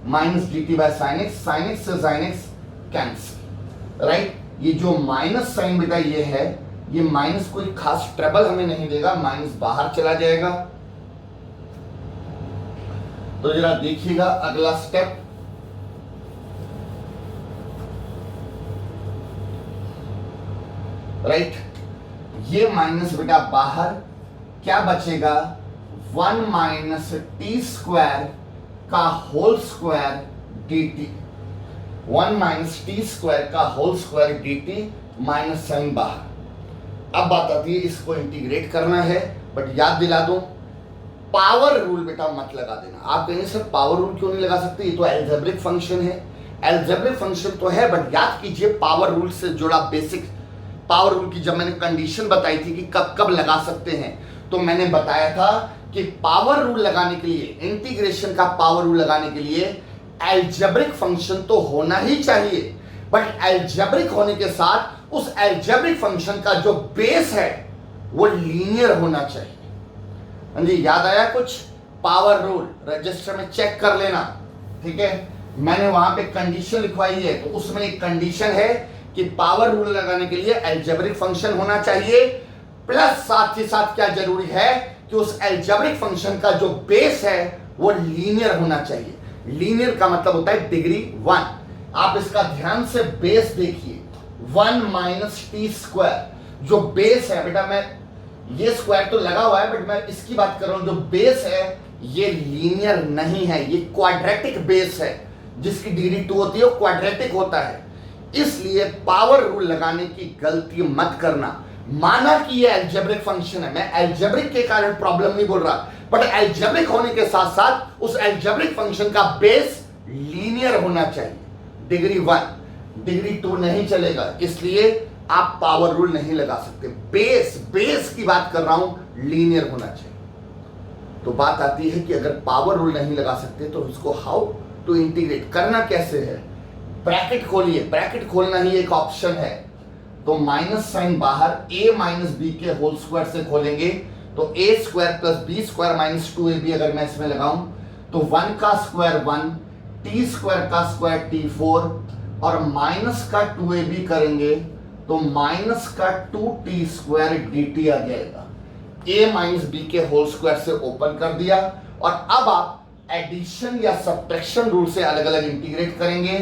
minus dt by sine x से साइन x कैंसिल, राइट? ये जो माइनस साइन बेटा ये है, ये माइनस कोई खास ट्रबल हमें नहीं देगा, माइनस बाहर चला जाएगा। तो जरा देखिएगा अगला स्टेप, राइट? ये माइनस बेटा बाहर, क्या बचेगा? 1 माइनस टी स्क्वायर का whole square dt, 1 minus t square का whole square dt minus sine बाहर। अब बात आती है इसको इंटीग्रेट करना है, बट याद दिला दूं पावर रूल बेटा मत लगा देना। आप कहेंगे सर पावर रूल क्यों नहीं लगा सकते, ये तो एल्जेब्रिक फंक्शन है। एल्जेब्रिक फंक्शन तो है, बट याद कीजिए पावर रूल से जुड़ा बेसिक पावर रूल की जब मैंने कंडीशन बताई थी कि कब कब लगा सकते हैं, तो मैंने बताया था कि पावर रूल लगाने के लिए, इंटीग्रेशन का पावर रूल लगाने के लिए एल्जेब्रिक फंक्शन तो होना ही चाहिए, बट एल्जेब्रिक होने के साथ उस एल्जेब्रिक फंक्शन का जो बेस है वो लीनियर होना चाहिए। हाँ जी, याद आया कुछ? पावर रूल रजिस्टर में चेक कर लेना, ठीक है। मैंने वहां पे कंडीशन लिखवाई है, तो उसमें एक कंडीशन है कि पावर रूल लगाने के लिए अलजेब्रिक फंक्शन होना चाहिए, प्लस साथ ही साथ क्या जरूरी है कि उस अलजेब्रिक फंक्शन का जो बेस है वो लीनियर होना चाहिए। लीनियर का मतलब होता है डिग्री 1। आप इसका ध्यान से बेस देखिए, 1 माइनस टी स्क्वायर जो बेस है बेटा, मैं ये स्क्वायर तो लगा हुआ है बट मैं इसकी बात कर रहा हूं, जो बेस है ये लीनियर नहीं है, ये क्वाड्रेटिक बेस है। जिसकी डिग्री 2 होती है वो क्वाड्रेटिक होता है। इसलिए पावर रूल लगाने की गलती मत करना। माना कि ये अलजेब्रिक फंक्शन है, मैं अलजेब्रिक के कारण प्रॉब्लम नहीं बोल रहा, बट अलजेब्रिक होने के साथ साथ उस अलजेब्रिक फंक्शन का बेस लीनियर होना चाहिए, डिग्री 1, डिग्री 2 नहीं चलेगा। इसलिए आप पावर रूल नहीं लगा सकते। बेस की बात कर रहा हूं, लीनियर होना चाहिए। तो बात आती है कि अगर पावर रूल नहीं लगा सकते तो उसको हाउ टू इंटीग्रेट करना कैसे है। ब्रैकेट खोलिए, ब्रैकेट खोलना ही एक ऑप्शन है। तो माइनस साइन बाहर a माइनस बी के होल स्क्वायर से खोलेंगे, तो a square plus B square minus 2ab अगर मैं इसमें लगाऊं तो 1 का स्क्वायर 1, t स्क्वायर का स्क्वायर t4 और माइनस का 2ab करेंगे तो माइनस का 2t स्क्वायर dt आ जाएगा। a माइनस बी के होल स्क्वायर से ओपन कर दिया, और अब आप एडिशन या सब्ट्रैक्शन रूल से अलग अलग इंटीग्रेट करेंगे।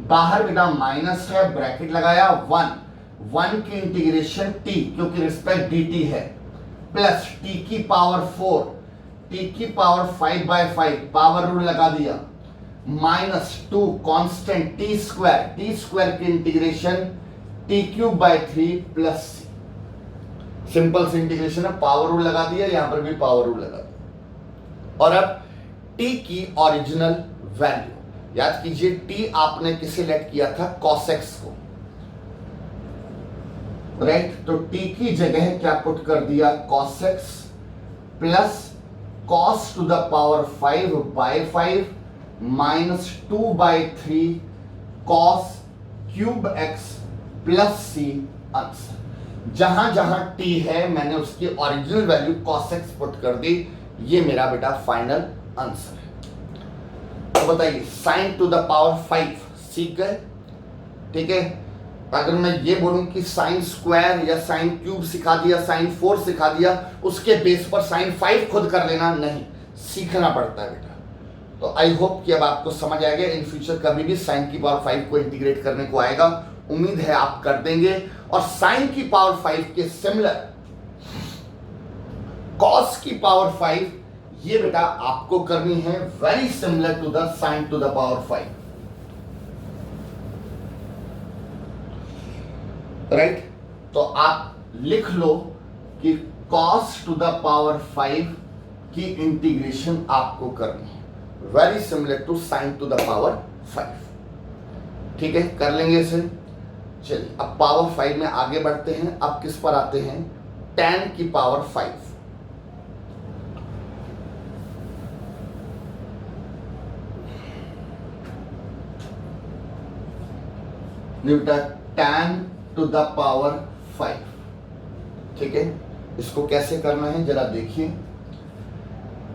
बाहर बेटा माइनस है, ब्रैकेट लगाया, 1 की इंटीग्रेशन t क्योंकि रिस्पेक्ट dt है, प्लस t की पावर 4, t की पावर 5/5 पावर रूल लगा दिया, माइनस 2 कांस्टेंट t स्क्वायर की integration t³ 3 plus c। Simple सी इंटीग्रेशन है, पावर रूल लगा दिया, यहां पर भी पावर रूल लगा दिया। और अब t की ओरिजिनल वैल्यू याद कीजिए, t आपने किसे लेट किया था, cos x को, राइट। तो t की जगह क्या पुट कर दिया, cos x plus cos to the power 5/5 minus 2/3 cos cube x plus c answer. जहां जहां t है मैंने उसकी original value cos x put कर दी, ये मेरा बेटा फाइनल आंसर है। तो बताइए sin टू द पावर 5 सीख गए, ठीक है। अगर मैं ये बोलूं कि sin स्क्वायर या sin क्यूब सिखा दिया, sin 4 सिखा दिया, उसके बेस पर sin 5 खुद कर लेना, नहीं, सीखना पड़ता है बेटा। तो आई होप कि अब आपको समझ आ गया। इन फ्यूचर कभी भी sin की पावर 5 को इंटीग्रेट करने को आएगा, उम्मीद है आप कर देंगे। और sin की पावर 5 के सिमिलर cos की पावर 5 ये बेटा आपको करनी है very similar to the sin to the power 5, right. तो आप लिख लो कि cos टू द पावर 5 की इंटीग्रेशन आपको करनी है very similar to sin to the power 5, ठीक है। कर लेंगे इसे। चलिए अब पावर 5 में आगे बढ़ते हैं। अब किस पर आते हैं, tan की पावर 5। बेटा tan टू द पावर 5, ठीक है। इसको कैसे करना है जरा देखिए।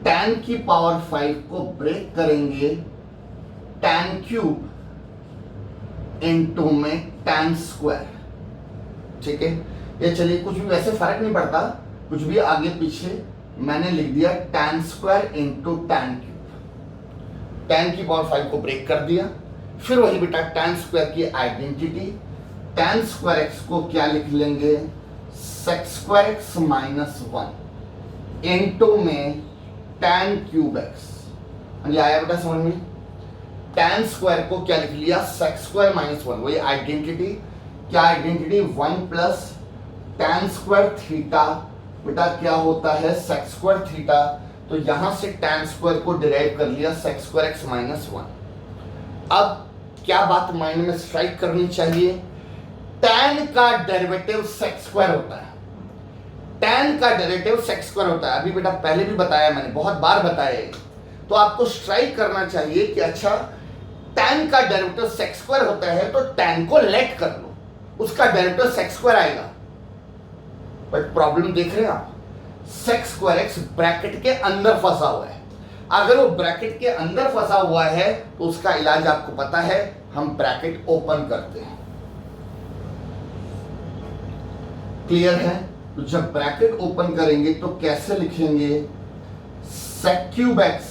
tan की पावर 5 को ब्रेक करेंगे tan क्यूब इनटू में tan स्क्वायर, ठीक है। ये चलिए कुछ भी वैसे फर्क नहीं पड़ता, कुछ भी आगे पीछे मैंने लिख दिया tan square into tan cube. tan की पावर 5 को ब्रेक कर दिया, फिर वही बेटा tan स्क्वायर की आइडेंटिटी, tan स्क्वायर x को क्या लिख लेंगे, sec square x minus 1 into में tan क्यूब x। आया बेटा समझ में। tan स्क्वायर को क्या लिख लिया, sec स्क्वायर माइनस 1, वही आइडेंटिटी, क्या identity, 1 plus tan square theta बेटा क्या होता है sec स्क्वायर थीटा। तो यहां से tan स्क्वायर को डिराइव कर लिया sec स्क्वायर x माइनस 1। अब क्या बात माइंड में स्ट्राइक करनी चाहिए, tan का डेरिवेटिव sec स्क्वायर होता है, tan का डेरिवेटिव sec स्क्वायर होता है। अभी बेटा पहले भी बताया मैंने, बहुत बार बताया। तो आपको स्ट्राइक करना चाहिए कि अच्छा tan का डेरिवेटिव sec स्क्वायर होता है तो tan को लेट कर लो, उसका डेरिवेटिव sec स्क्वायर आएगा। बट प्रॉब्लम देख रहे हैं आप, sec स्क्वायर x ब्रैकेट के अंदर फंसा हुआ है। अगर वो ब्रैकेट के अंदर फंसा हुआ है तो उसका इलाज आपको पता है, हम ब्रैकेट ओपन करते हैं। क्लियर है? तो जब ब्रैकेट ओपन करेंगे तो कैसे लिखेंगे? Sec cube X,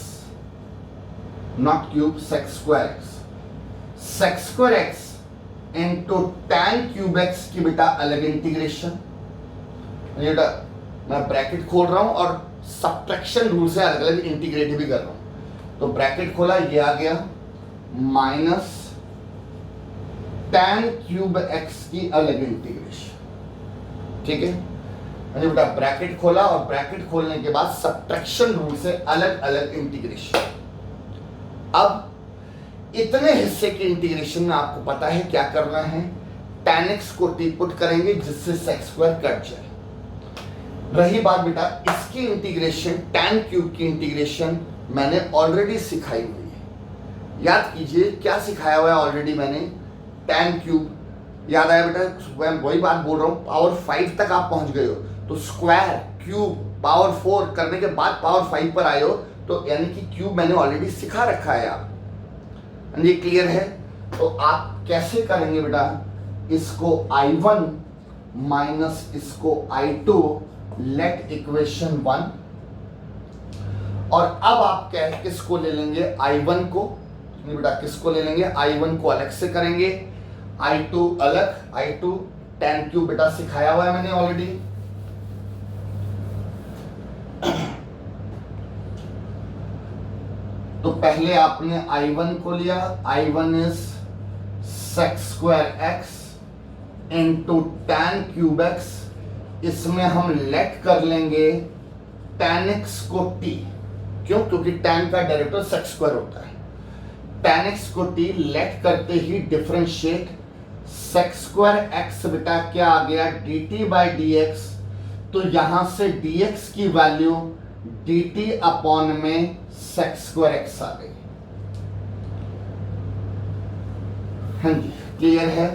not cube, sec square X, sec square X into tan cube X की बेटा अलग इंटीग्रेशन। बेटा मैं ब्रैकेट खोल रहा हूं और सब्ट्रैक्शन रूल से अलग अलग इंटीग्रेट भी कर रहा हूं। तो ब्रैकेट खोला, ये आ गया माइनस टैन क्यूब एक्स की अलग इंटीग्रेशन। ठीक है, मैंने बेटा ब्रैकेट खोला और ब्रैकेट खोलने के बाद सब्ट्रैक्शन रूल से अलग अलग इंटीग्रेशन। अब इतने हिस्से के इंटीग्रेशन में आपको पता है क्या करना है, tan x को t पुट करेंगे जिससे sec स्क्वायर कट जाए। रही बात बेटा इसकी इंटीग्रेशन, tan क्यूब की इंटीग्रेशन मैंने ऑलरेडी सिखाई हुई है। याद कीजिए क्या सिखाया हुआ है ऑलरेडी मैंने, tan क्यूब याद आया बेटा? मैं वही बात बोल रहा हूँ, पावर 5 तक आप पहुंच गए हो तो स्क्वायर क्यूब पावर 4 करने के बाद पावर 5 पर आए हो, तो यानी कि क्यूब मैंने ऑलरेडी सिखा रखा है। आप ये क्लियर है? तो आप कैसे करेंगे बेटा, इसको I1 माइनस इसको I2 लेट इक्वेशन 1, और अब आप क्या किसको ले लेंगे, I1 को। बेटा किसको ले लेंगे, I1 को अलग से करेंगे, I2 अलग, I2 tan क्यूब बेटा सिखाया हुआ है मैंने ऑलरेडी। तो पहले आपने I1 को लिया, I1 is sec square x into tan cube x, इसमें हम लेट कर लेंगे tan x को t, क्यों? क्योंकि tan का डेरिवेटिव sec स्क्वायर होता है। tan x को t लेट करते ही डिफरेंशिएट sec स्क्वायर x बेटा क्या आ गया, dt बाई dx, तो यहां से dx की वैल्यू dt अपॉन में sec स्क्वायर x आ गई। हाँ जी, क्लियर है?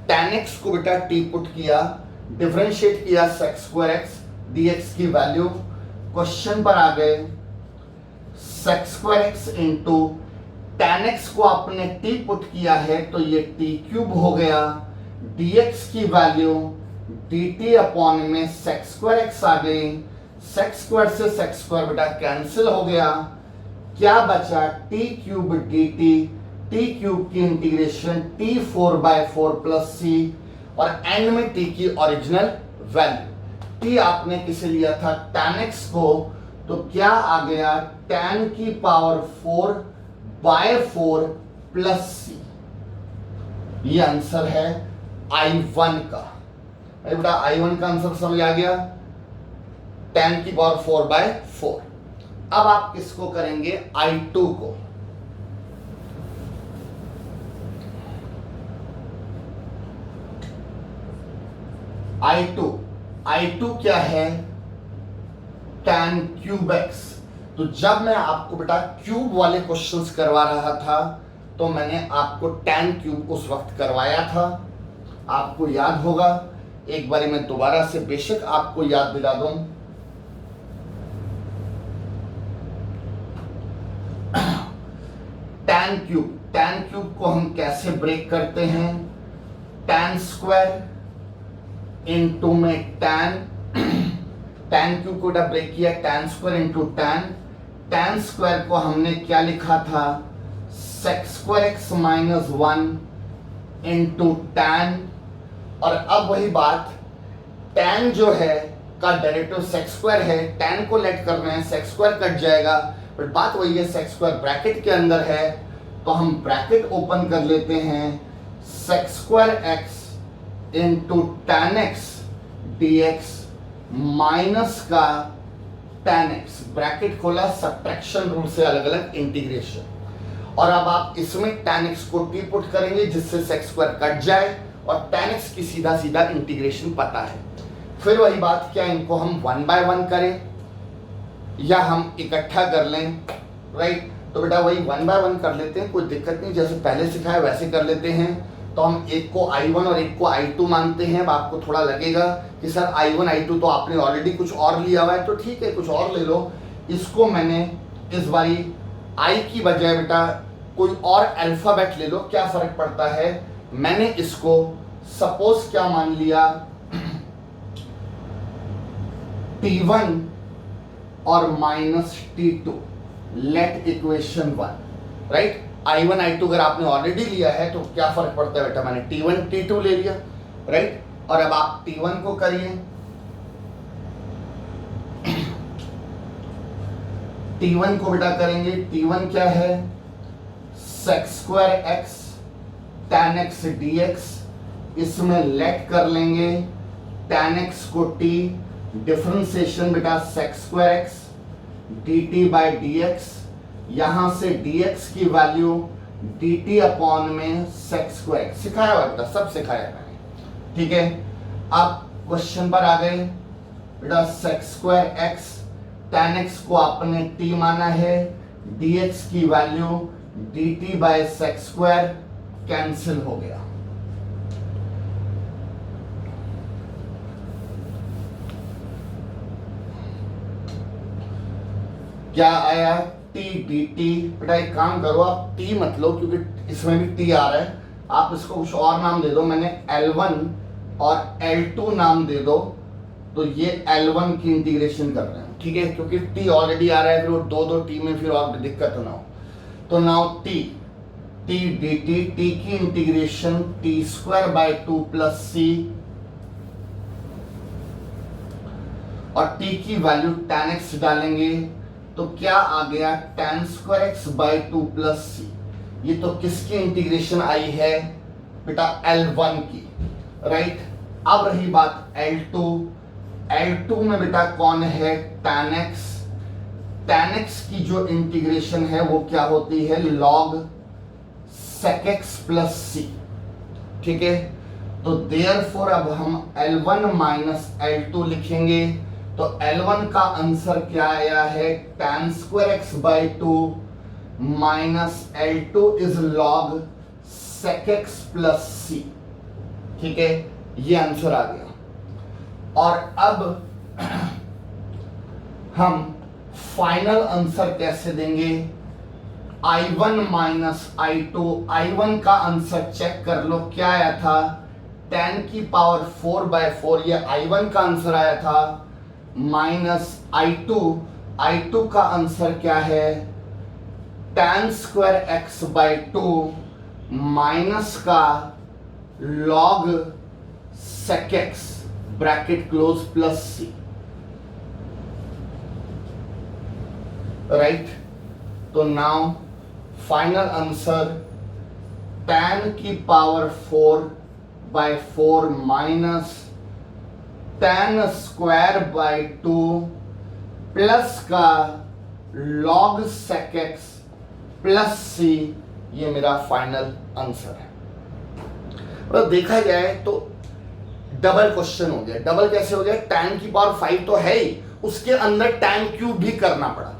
tan x को बेटा t पुट किया, डिफरेंशिएट किया sec स्क्वायर x, dx की वैल्यू क्वेश्चन पर आ गए, sec square x into tan x को आपने t पुट किया है तो ये t क्यूब हो गया, dx की वैल्यू dt अपॉन में sec स्क्वायर x आ गई। sec स्क्वायर से sec स्क्वायर बेटा कैंसिल हो गया, क्या बचा, t cube dt, t cube की इंटीग्रेशन t 4/4 प्लस c, और एंड में t की ओरिजिनल वैल्यू। t आपने किसे लिया था, tan x को, तो क्या आ गया, tan की पावर 4/4 प्लस c। ये आंसर है I1 का। बेटा I1 का आंसर समझ आ गया, tan की पावर 4/4। अब आप किसको करेंगे, I2 को। I2 क्या है, tan क्यूब x। तो जब मैं आपको बेटा क्यूब वाले क्वेश्चंस करवा रहा था तो मैंने आपको tan क्यूब उस वक्त करवाया था, आपको याद होगा। एक बार मैं दोबारा से बेशक आपको याद दिला दूं। tan क्यूब को हम कैसे ब्रेक करते हैं, tan स्क्वायर इंटू में tan क्यूब को ब्रेक किया, tan square into tan square को हमने क्या लिखा था, sec square x minus 1 into tan, और अब वही बात, tan जो है का डेरिवेटिव sec स्क्वायर है, tan को लेट करना है, sec स्क्वायर कट जाएगा, बट बात वही है sec स्क्वायर ब्रैकेट के अंदर है, तो हम ब्रैकेट ओपन कर लेते हैं, sec square x into tan x dx minus का tan x, ब्रैकेट खोला, सब्ट्रैक्शन रूल से अलग अलग इंटीग्रेशन, और अब आप इसमें tan x को t पुट करेंगे जिससे sec स्क्वायर कट जाए, और tan x की सीधा सीधा इंटीग्रेशन पता है। फिर वही बात, क्या इनको हम 1 बाय 1 करें या हम इकट्ठा कर लें, राइट? तो बेटा वही 1 बाय 1 कर लेते हैं, कोई दिक्कत नहीं, जैसे पहले सिखाया वैसे कर लेते हैं। तो हम एक को I1 और एक को I2 मानते हैं। अब आपको थोड़ा लगेगा कि सर I1 I2 तो आपने ऑलरेडी कुछ और लिया हुआ है, तो ठीक है कुछ और ले लो। इसको मैंने इस बारी आई की बजाय बेटा कोई और अल्फाबेट ले लो, क्या फर्क पड़ता है। मैंने इसको सपोज क्या मान लिया, T1 और minus T2, let equation 1, right. I1 I2 अगर आपने ऑलरेडी लिया है तो क्या फर्क पड़ता है बेटा, मैंने T1 T2 ले लिया, राइट। और अब आप T1 को करिए, T1 को बेटा करेंगे, T1 क्या है, sec square x tan x dx, इसमें लेट कर लेंगे tan x को t, डिफरेंशिएशन बेटा sec square x dt by dx, यहां से dx की वैल्यू dt अपॉन में sec स्क्वायर, सिखाया हुआ बेटा, सब सिखाया मैंने, ठीक है। अब क्वेश्चन पर आ गए बेटा, sec square x tan x को आपने t माना है, dx की value dt by sec square, cancel हो गया। क्या आया, t dt। बेटा एक काम करो, आप t मत लो क्योंकि इसमें भी t आ रहा है, आप इसको कुछ और नाम दे दो, मैंने L1 और L2 नाम दे दो, तो ये L1 की इंटीग्रेशन कर रहे हैं, ठीक है, क्योंकि t ऑलरेडी आ रहा है, फिर वो दो t में फिर और दिक्कत ना हो। तो नाउ t dt, t की integration t square by 2 plus c, और t की वैल्यू tan x डालेंगे तो क्या आ गया, tan square x by 2 plus c। ये तो किसकी इंटीग्रेशन आई है बेटा, L1 की, राइट। अब रही बात L2, L2 में बेटा कौन है, tan x, tan x की जो इंटीग्रेशन है वो क्या होती है, log sec x plus c, ठीक है। तो देयरफॉर अब हम L1 माइनस L2 लिखेंगे, तो L1 का आंसर क्या आया है, tan square x by 2 minus L2 is log sec x plus c, ठीक है, ये आंसर आ गया। और अब हम फाइनल आंसर कैसे देंगे, I1 माइनस I2, I1 का आंसर चेक कर लो क्या आया था, tan की पावर 4 बाय 4, ये I1 का आंसर आया था, माइनस I2 का आंसर क्या है, tan square x by 2 minus का log sec x bracket close plus c, right. तो नाउ फाइनल आंसर tan की power 4 by 4 minus tan square by 2 plus का log sec x plus c, ये मेरा final answer है। तो देखा जाए तो डबल क्वेश्चन हो गया। डबल कैसे हो गया, tan की पावर 5 तो है ही, उसके अंदर tan क्यूब भी करना पड़ा,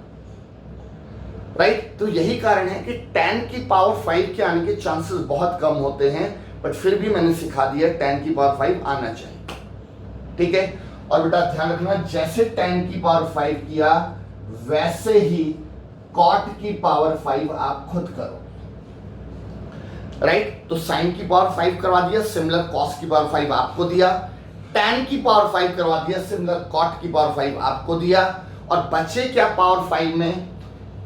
राइट। तो यही कारण है कि tan की पावर 5 के आने के चांसेस बहुत कम होते हैं, बट फिर भी मैंने सिखा दिया tan की पावर 5 आना चाहिए, ठीक है। और बेटा ध्यान रखना, जैसे tan की पावर 5 किया वैसे ही cot की पावर 5 आप खुद करो, राइट। तो sin की पावर 5 करवा दिया, सिमिलर cos की पावर 5 आपको दिया, tan की पावर 5 करवा दिया, सिमिलर cot की पावर 5 आपको दिया, और बचे क्या पावर 5 में,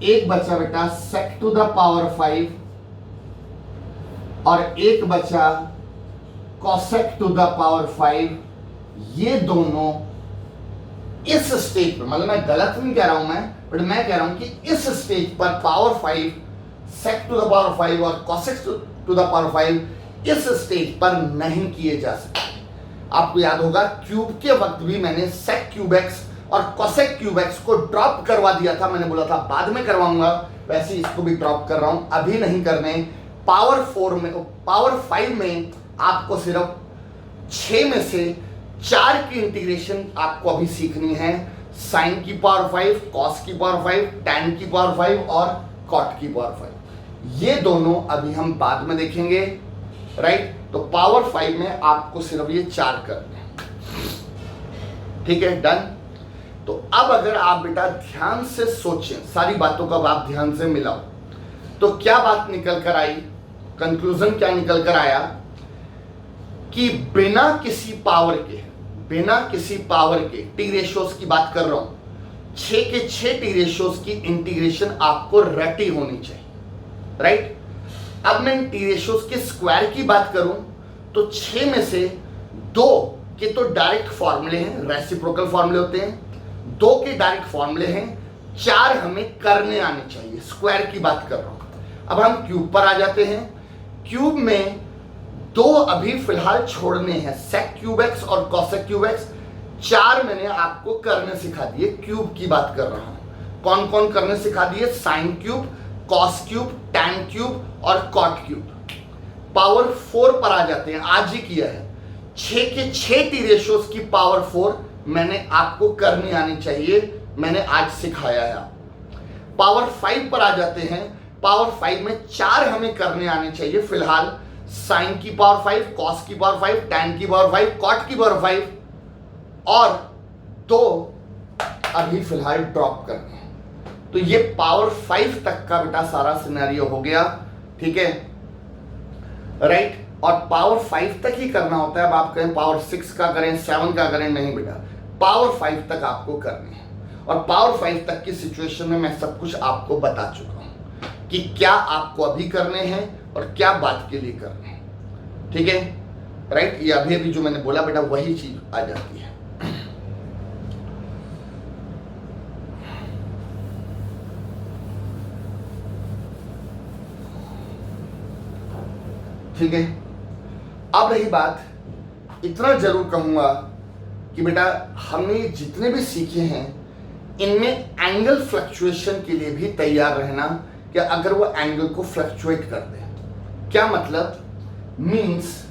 एक बचा बेटा sec टू द पावर 5 और एक बचा cosec टू द पावर 5। ये दोनों इस स्टेज पर, मतलब मैं गलत नहीं कह रहा हूं मैं, बट मैं कह रहा हूं कि इस स्टेज पर power 5 sec to the power 5 और cosec टू द पावर 5 इस स्टेज पर नहीं किए जा सकते। आपको याद होगा क्यूब के वक्त भी मैंने sec क्यूब x और cosec क्यूब x को ड्रॉप करवा दिया था, मैंने बोला था बाद में करवाऊंगा, वैसे इसको भी ड्रॉप कर रहा हूं, अभी नहीं करने। पावर 4 में, पावर 5 में आपको सिर्फ 6 में से 4 की इंटीग्रेशन आपको अभी सीखनी है, sin की पावर 5, cos की पावर 5, tan की पावर 5 और cot की पावर 5। ये दोनों अभी हम बाद में देखेंगे, राइट। तो पावर 5 में आपको सिर्फ ये 4 करने हैं, ठीक है, डन। तो अब अगर आप बेटा ध्यान से सोचें, सारी बातों का आप ध्यान से मिलाओ, तो क्या बात निकल कर आई, कंक्लूजन क्या निकल कर आया कि बिना किसी पावर के टी रेशियोज की बात कर रहा हूं, 6 के 6 टी रेशियोज की इंटीग्रेशन आपको रटी होनी चाहिए, राइट। अब मैं टी रेशियोज के स्क्वायर की बात करूं तो 6 में से 2 के तो डायरेक्ट फॉर्मूले हैं, रेसिप्रोकल फॉर्मूले होते हैं, 2 के डायरेक्ट फॉर्मूले हैं, 4 हमें करने आने चाहिए, स्क्वायर की बात कर रहा हूं। अब हम क्यूब पर आ जाते हैं। क्यूब में 2 अभी फिलहाल छोड़ने हैं, सेक क्यूब एक्स और कॉसेक क्यूब एक्स। 4 मैंने आपको करने सिखा दिए, क्यूब की बात कर रहा हूं। कौन कौन करने सिखा दिए? Sine cube, cos cube, tan cube और कॉट क्यूब। पावर 4 पर आ जाते हैं, आज ही किया है। 6 के 6 टी रेशियोज की पावर 4 मैंने आपको करनी आनी चाहिए, मैंने आज सिखाया है। पावर 5 पर आ जाते हैं। पावर 5 में 4 हमें करने आने चाहिए फिलहाल, साइन की पावर 5, कॉस की पावर 5, टैन की पावर 5, कॉट की पावर 5 और 2 अभी फिलहाल ड्रॉप करने हैं। तो ये पावर 5 तक का बेटा सारा सिनेरियो हो गया, ठीक है, राइट। और पावर 5 तक ही करना होता है। अब आप कहें पावर 6 का करें, 7 का करें, नहीं बेटा, पावर 5 तक आपको करनी है। और पावर 5 तक की सिचुएशन में मैं सब कुछ आपको बता चुका हूं कि क्या आपको अभी करने हैं और क्या बात के लिए करने हैं, ठीक है, राइट। ये अभी जो मैंने बोला बेटा वही चीज आ जाती है। ठीक है। अब रही बात, इतना जरूर कहूंगा कि बेटा हमने जितने भी सीखे हैं इनमें एंगल फ्लक्चुएशन के लिए भी तैयार रहना कि अगर वो एंगल को फ्लक्चुएट कर दे। क्या मतलब? मींस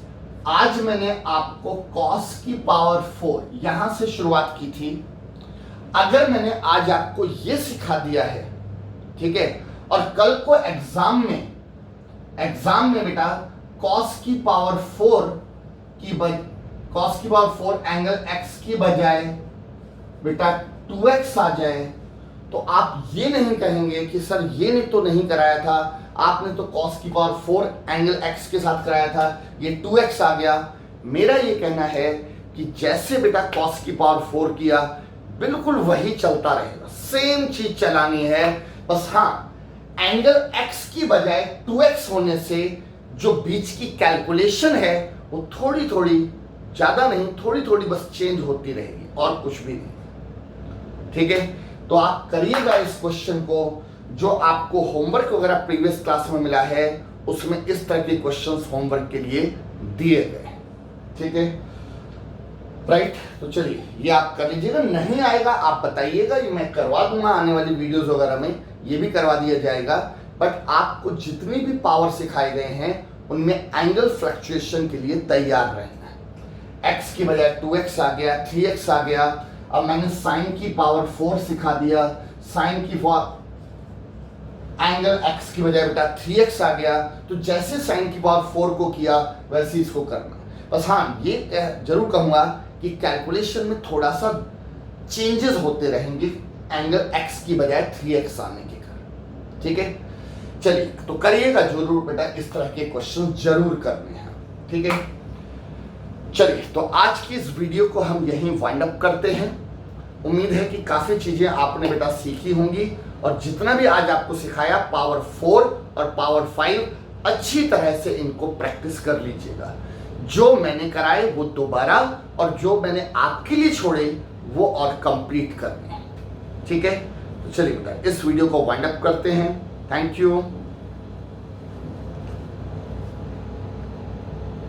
आज मैंने आपको कॉस की पावर 4 यहां से शुरुआत की थी। अगर मैंने आज आपको ये सिखा दिया है, ठीक है, और कल को एग्जाम में बेटा कॉस की पावर 4 एंगल एक्स की बजाय बेटा 2x आ जाए, तो आप ये नहीं कहेंगे कि सर ये तो नहीं कराया था, आपने तो cos की पावर 4 एंगल x के साथ कराया था, ये 2x आ गया। मेरा ये कहना है कि जैसे बेटा cos की पावर 4 किया बिल्कुल वही चलता रहेगा, सेम चीज चलानी है। बस हाँ, एंगल x की बजाय 2x होने से जो बीच की कैलकुलेशन है वो थोड़ी थोड़ी, ज्यादा नहीं, थोड़ी थोड़ी बस चेंज होती रहेगी और कुछ भी नहीं, ठीक है। तो आप करिएगा इस क्वेश्चन को, जो आपको होमवर्क वगैरह प्रीवियस क्लास में मिला है उसमें इस तरह के क्वेश्चंस होमवर्क के लिए दिए गए, ठीक है, राइट। तो चलिए ये आप कर लीजिएगा, नहीं आएगा आप बताइएगा, ये मैं करवा दूंगा आने वाली वीडियोस वगैरह में, ये भी करवा दिया जाएगा। बट आपको जितनी भी पावर सिखाए गए हैं उनमें एंगल फ्लक्चुएशन के लिए तैयार रहना है। x की बजाय 2x आ गया, 3x आ गया। अब मैंने साइन की पावर 4 सिखा दिया, साइन की एंगल x की बजाय बेटा 3x आ गया। तो जैसे साइन की पावर 4 को किया वैसे इसको करना। बस हाँ, ये जरूर कहूंगा कि कैलकुलेशन में थोड़ा सा चेंजेस होते रहेंगे एंगल x की बजाय 3x आने के कारण, ठीक है। चलिए तो करिएगा जरूर बेटा, इस तरह के क्वेश्चन जरूर करने हैं, ठीक है। चलिए तो आज की इस वीडियो को हम यहीं वाइंड अप करते हैं। उम्मीद है कि काफी चीजें आपने बेटा सीखी होंगी, और जितना भी आज आपको सिखाया पावर 4 और पावर 5 अच्छी तरह से इनको प्रैक्टिस कर लीजिएगा। जो मैंने कराए वो दोबारा, और जो मैंने आपके लिए छोड़े वो और कंप्लीट करने हैं, ठीक है। तो चलिए बेटा इस वीडियो को वाइंड अप करते हैं। Thank you.